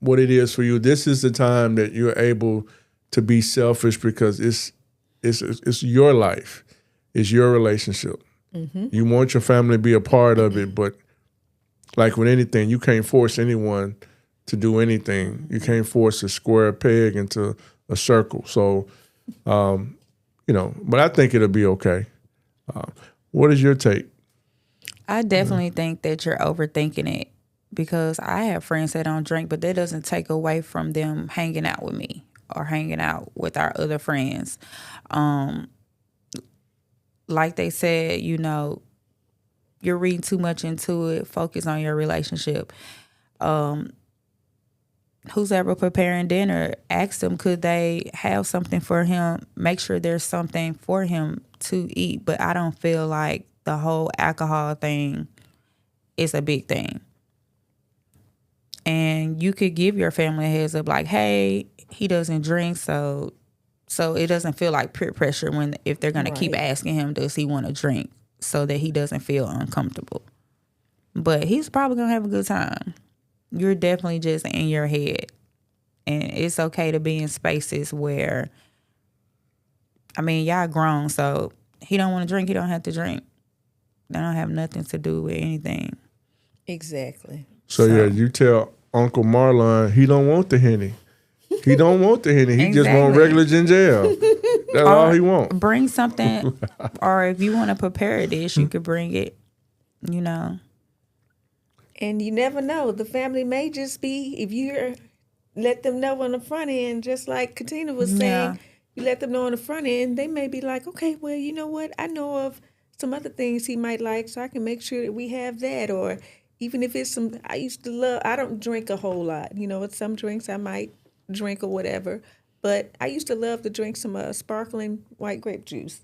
what it is for you. This is the time that you're able to be selfish because it's your life. It's your relationship. You want your family to be a part of it, but like with anything, you can't force anyone to do anything. You can't force a square peg into a circle. So, but I think it'll be okay. What is your take? I definitely think that you're overthinking it because I have friends that don't drink, but that doesn't take away from them hanging out with me or hanging out with our other friends. Like they said, you're reading too much into it. Focus on your relationship. Who's ever preparing dinner, ask them, could they have something for him? Make sure there's something for him to eat. But I don't feel like the whole alcohol thing is a big thing. And you could give your family a heads up like, hey, he doesn't drink, so it doesn't feel like peer pressure if they're going to keep asking him, does he want to drink, so that he doesn't feel uncomfortable. But he's probably going to have a good time. You're definitely just in your head. And it's okay to be in spaces where, y'all grown, so he don't want to drink, he don't have to drink. That don't have nothing to do with anything. Exactly. So yeah, you tell Uncle Marlon he don't want the Henny. He don't want the Henny. He Exactly. just want regular ginger ale. That's all he want. Bring something, or if you want to prepare a dish, you could bring it, And you never know. The family may just be, if you let them know on the front end, just like Katina was saying, you let them know on the front end, they may be like, okay, well, you know what? I know of some other things he might like, so I can make sure that we have that. Or even if it's I don't drink a whole lot. With some drinks I might drink or whatever, but I used to love to drink some sparkling white grape juice.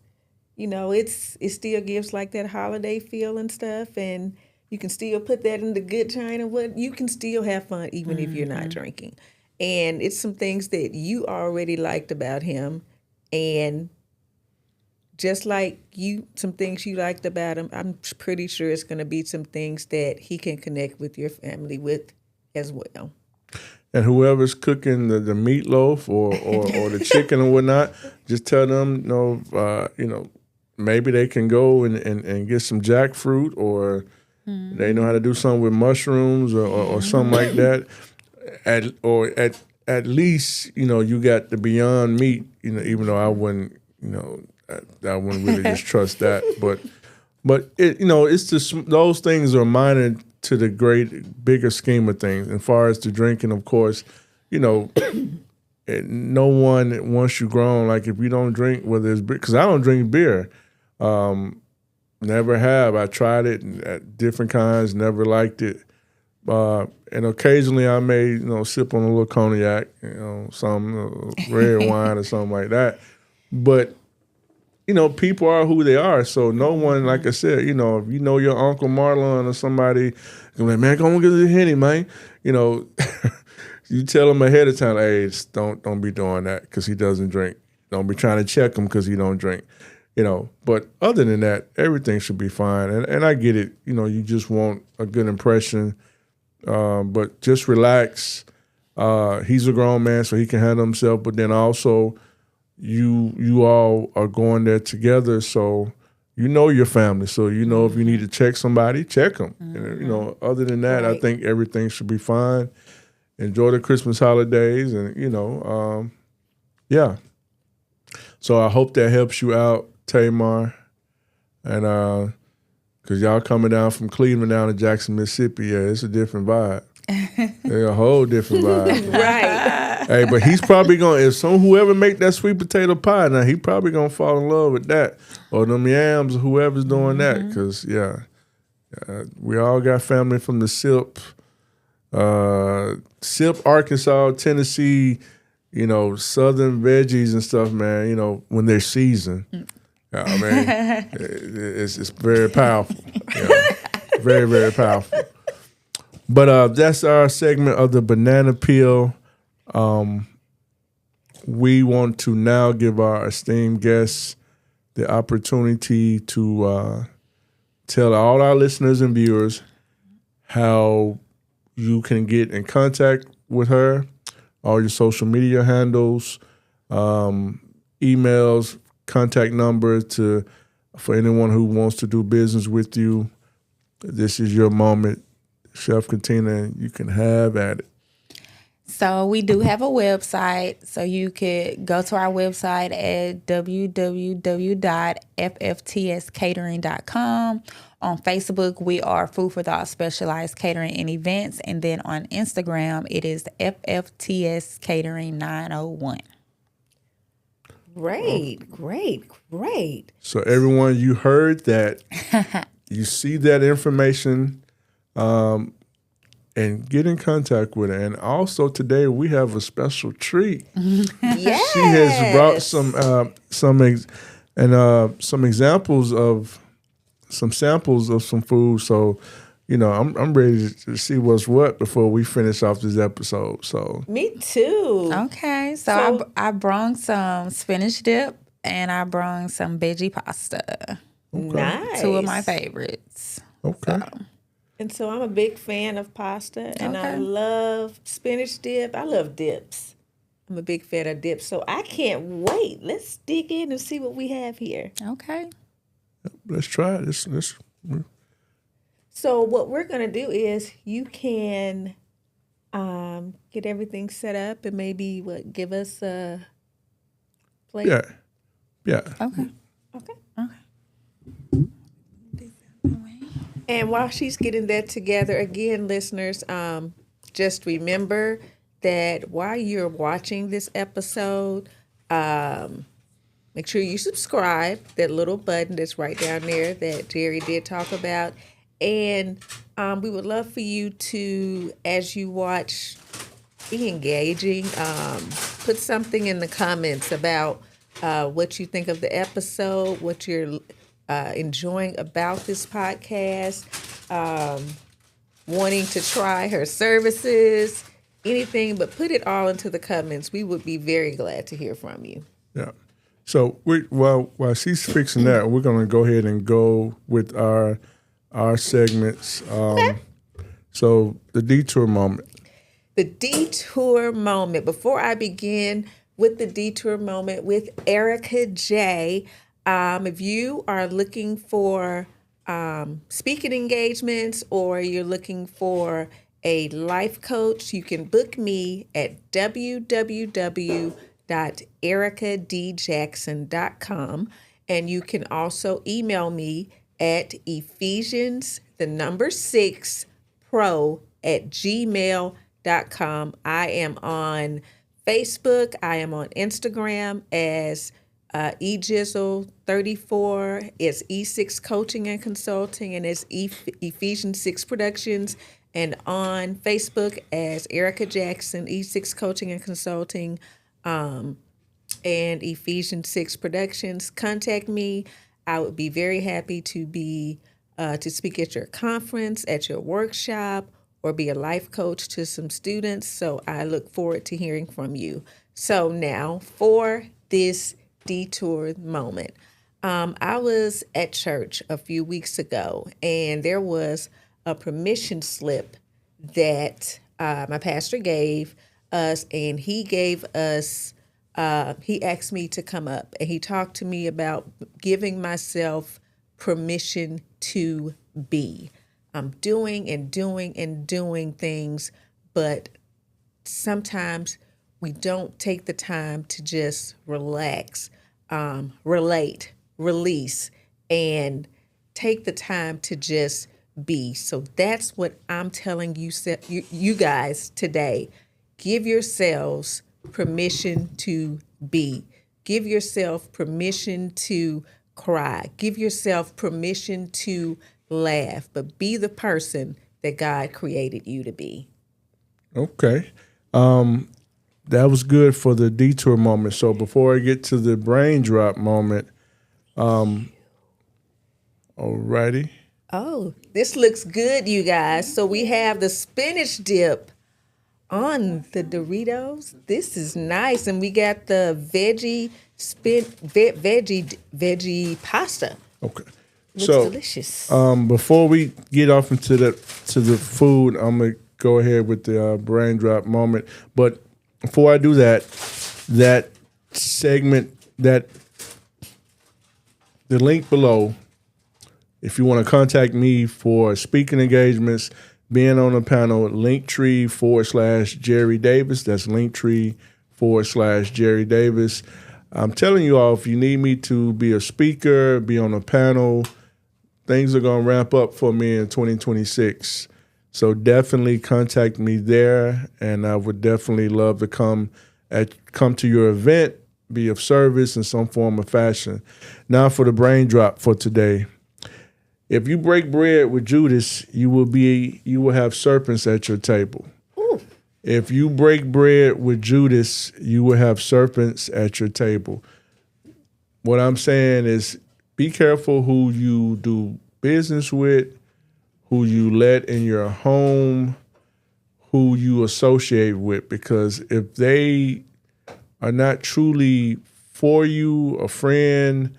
It still gives like that holiday feel and stuff, and you can still put that in the good china. You can still have fun even if you're not drinking. And it's some things that you already liked about him, and just like some things you liked about him, I'm pretty sure it's going to be some things that he can connect with your family with as well. And whoever's cooking the meatloaf or the chicken or whatnot, just tell them, maybe they can go and get some jackfruit, or they know how to do something with mushrooms or something like that. At least, you got the Beyond Meat, even though I wouldn't really just trust that. But it's just, those things are minor to the bigger scheme of things. And far as the drinking, of course, no one, once you're grown, like if you don't drink, whether it's beer, because I don't drink beer, never have. I tried it at different kinds, never liked it. And occasionally I may, sip on a little cognac, some red wine or something like that. But people are who they are. So no one, like I said, if you know your Uncle Marlon or somebody, you're like, man, go on get a Henny, man. You tell him ahead of time, hey, don't be doing that because he doesn't drink. Don't be trying to check him because he don't drink. But other than that, everything should be fine. And I get it. You just want a good impression. But just relax. He's a grown man, so he can handle himself. But then also, you all are going there together, so your family. So if you need to check somebody, check them. And, other than that, I think everything should be fine. Enjoy the Christmas holidays, and yeah. So I hope that helps you out, Tamar, and because y'all coming down from Cleveland down to Jackson, Mississippi, yeah, it's a different vibe. It's a whole different vibe. Right. Hey, but he's probably whoever make that sweet potato pie, now he probably gonna fall in love with that, or them yams, or whoever's doing that, because we all got family from the SIP, Arkansas, Tennessee, southern veggies and stuff, man. When they're seasoned, it's very powerful. Very, very powerful. But that's our segment of the banana peel. We want to now give our esteemed guests the opportunity to tell all our listeners and viewers how you can get in contact with her, all your social media handles, emails, contact number for anyone who wants to do business with you. This is your moment, Chef Katina. You can have at it. So we do have a website, so you could go to our website at www.fftscatering.com. On Facebook, we are Food For Thought Specialized Catering and Events, and then on Instagram, it is FFTS Catering 901. Great. So everyone, you heard that. You see that information, and get in contact with her. And also today we have a special treat. Yes. She has brought some examples of some samples of some food. So, I'm ready to see what's what before we finish off this episode. So Me too. Okay, so I brought some spinach dip and I brought some veggie pasta. Nice. Two of my favorites. Okay. And so I'm a big fan of pasta, and I love spinach dip. I love dips. I'm a big fan of dips, so I can't wait. Let's dig in and see what we have here. Okay. Let's try it. So what we're going to do is you can get everything set up and maybe give us a plate. Yeah. Okay. And while she's getting that together, again, listeners, just remember that while you're watching this episode, make sure you subscribe, that little button that's right down there that Jerry did talk about. And we would love for you to, as you watch, be engaging. Put something in the comments about what you think of the episode, what you're enjoying about this podcast, wanting to try her services, anything, but put it all into the comments. We would be very glad to hear from you. Yeah. So while she's fixing that, we're going to go ahead and go with our segments. So the detour moment. The detour moment. Before I begin with the detour moment with Erica J., if you are looking for speaking engagements or you're looking for a life coach, you can book me at www.ericadjackson.com. And you can also email me at Ephesians6pro@gmail.com. I am on Facebook. I am on Instagram as ejizzle34. It's E6 Coaching and Consulting, and it's Ephesians 6 Productions. And on Facebook as Erica Jackson, E6 Coaching and Consulting. and Ephesians 6 Productions, contact me. I would be very happy to be to speak at your conference, at your workshop, or be a life coach to some students. So I look forward to hearing from you. So now for this detour moment. I was at church a few weeks ago, and there was a permission slip that my pastor gave us, and he gave us, he asked me to come up, and he talked to me about giving myself permission to be. I'm doing and doing and doing things, but sometimes we don't take the time to just relax, relate, release, and take the time to just be. So that's what I'm telling you guys today. Give yourselves permission to be. Give yourself permission to cry. Give yourself permission to laugh, but be the person that God created you to be. Okay. That was good for the detour moment. So before I get to the brain drop moment, alrighty. Oh, this looks good, you guys. So we have the spinach dip on the Doritos. This is nice, and we got the veggie pasta. Okay. Looks So delicious. before we get off into the food, I'm gonna go ahead with the brain drop moment. But before I do that, that segment, the link below, if you want to contact me for speaking engagements, being on a panel, Linktree/Jerry Davis. That's Linktree/Jerry Davis. I'm telling you all, if you need me to be a speaker, be on a panel, things are going to ramp up for me in 2026. So definitely contact me there, and I would definitely love to come to your event, be of service in some form or fashion. Now for the brain drop for today. If you break bread with Judas, you will have serpents at your table. Ooh. If you break bread with Judas, you will have serpents at your table. What I'm saying is be careful who you do business with, who you let in your home, who you associate with, because if they are not truly for you, a friend,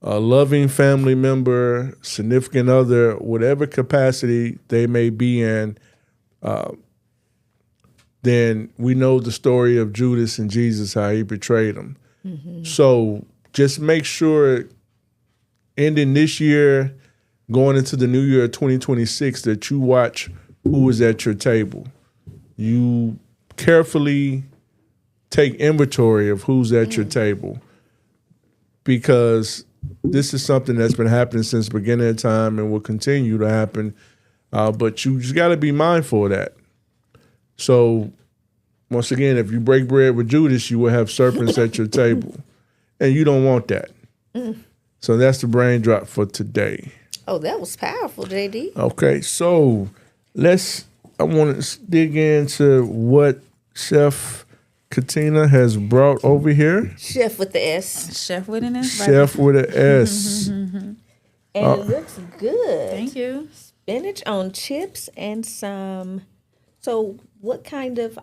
a loving family member, significant other, whatever capacity they may be in, then we know the story of Judas and Jesus, how he betrayed him. Mm-hmm. So just make sure, ending this year, going into the new year 2026, that you watch who is at your table. You carefully take inventory of who's at your table, because this is something that's been happening since the beginning of time and will continue to happen. But you just got to be mindful of that. So once again, if you break bread with Judas, you will have serpents at your table, and you don't want that. So that's the brain drop for today. Oh, that was powerful, JD. Okay, so I want to dig into what Chef Katina has brought over here. Chef with the S. Chef with an S. Chef with an S. And it looks good. Thank you. Spinach on chips and some. So what kind of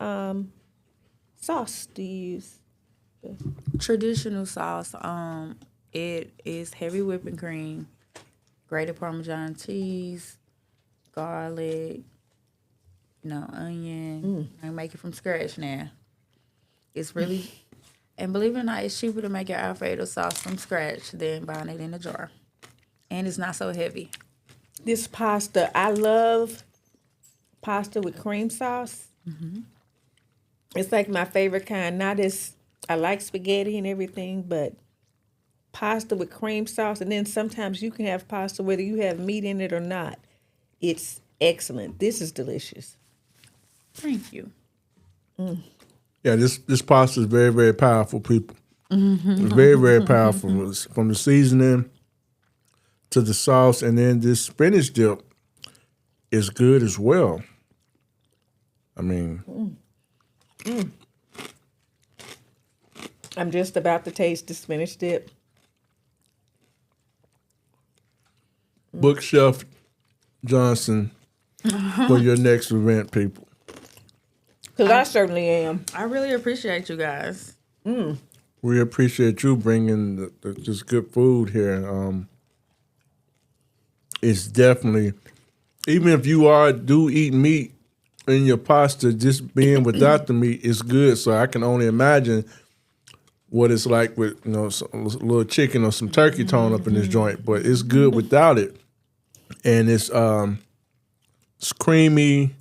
sauce do you use? Traditional sauce. It is heavy whipping cream, grated Parmesan cheese, garlic, onion. I make it from scratch now. It's really, and believe it or not, it's cheaper to make your Alfredo sauce from scratch than buying it in a jar. And it's not so heavy. This pasta, I love pasta with cream sauce. Mm-hmm. It's like my favorite kind. I like spaghetti and everything, but pasta with cream sauce. And then sometimes you can have pasta whether you have meat in it or not. It's excellent. This is delicious. Thank you. Yeah, this pasta is very, very powerful, people. Mm-hmm. It's very, very powerful. From the seasoning to the sauce, and then this spinach dip is good as well. I mean, I'm just about to taste the spinach dip. Book Chef Johnson for your next event, people. Because I certainly am. I really appreciate you guys. We appreciate you bringing just good food here. It's definitely, even if you do eat meat in your pasta, just being without the meat is good. So I can only imagine what it's like with some little chicken or some turkey thrown up in this joint. But it's good without it, and it's creamy.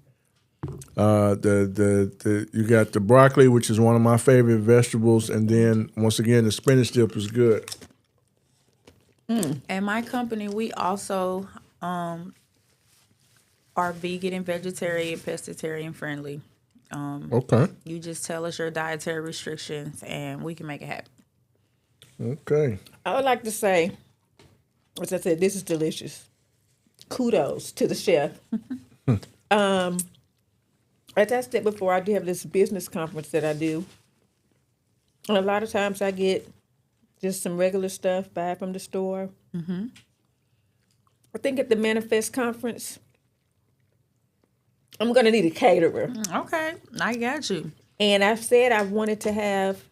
You got the broccoli, which is one of my favorite vegetables, and then once again the spinach dip is good. And my company, we also are vegan and vegetarian, pescatarian friendly. Okay. You just tell us your dietary restrictions, and we can make it happen. Okay. I would like to say, as I said, this is delicious. Kudos to the chef. As I said before, I do have this business conference that I do. And a lot of times I get just some regular stuff buy from the store. Mm-hmm. I think at the Manifest conference, I'm going to need a caterer. Okay, I got you. And I've said I wanted to have,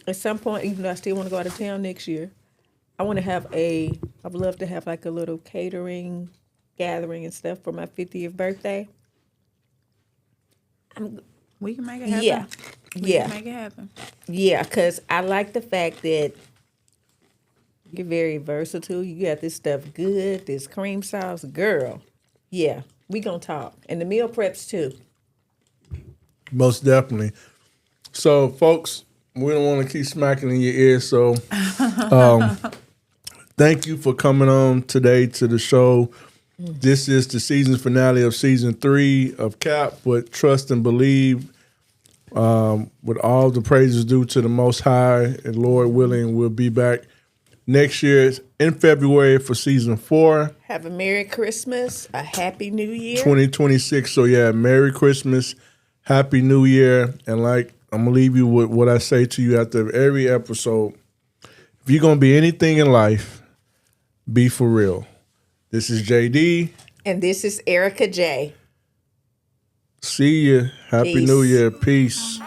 at some point, even though I still want to go out of town next year, I would love to have like a little catering gathering and stuff for my 50th birthday. We can make it happen. Yeah. We can make it happen. Yeah, because I like the fact that you're very versatile. You got this stuff good, this cream sauce. Girl, yeah, we going to talk. And the meal preps too. Most definitely. So, folks, we don't want to keep smacking in your ear. So, thank you for coming on today to the show. This is the season finale of season 3 of C.A.P. But trust and believe, with all the praises due to the Most High, and Lord willing, we'll be back next year in February for season 4. Have a Merry Christmas, a Happy New Year. 2026. So, yeah, Merry Christmas, Happy New Year. And like, I'm going to leave you with what I say to you after every episode. If you're going to be anything in life, be for real. This is JD. And this is Erica J. See you. Happy Peace. New Year. Peace.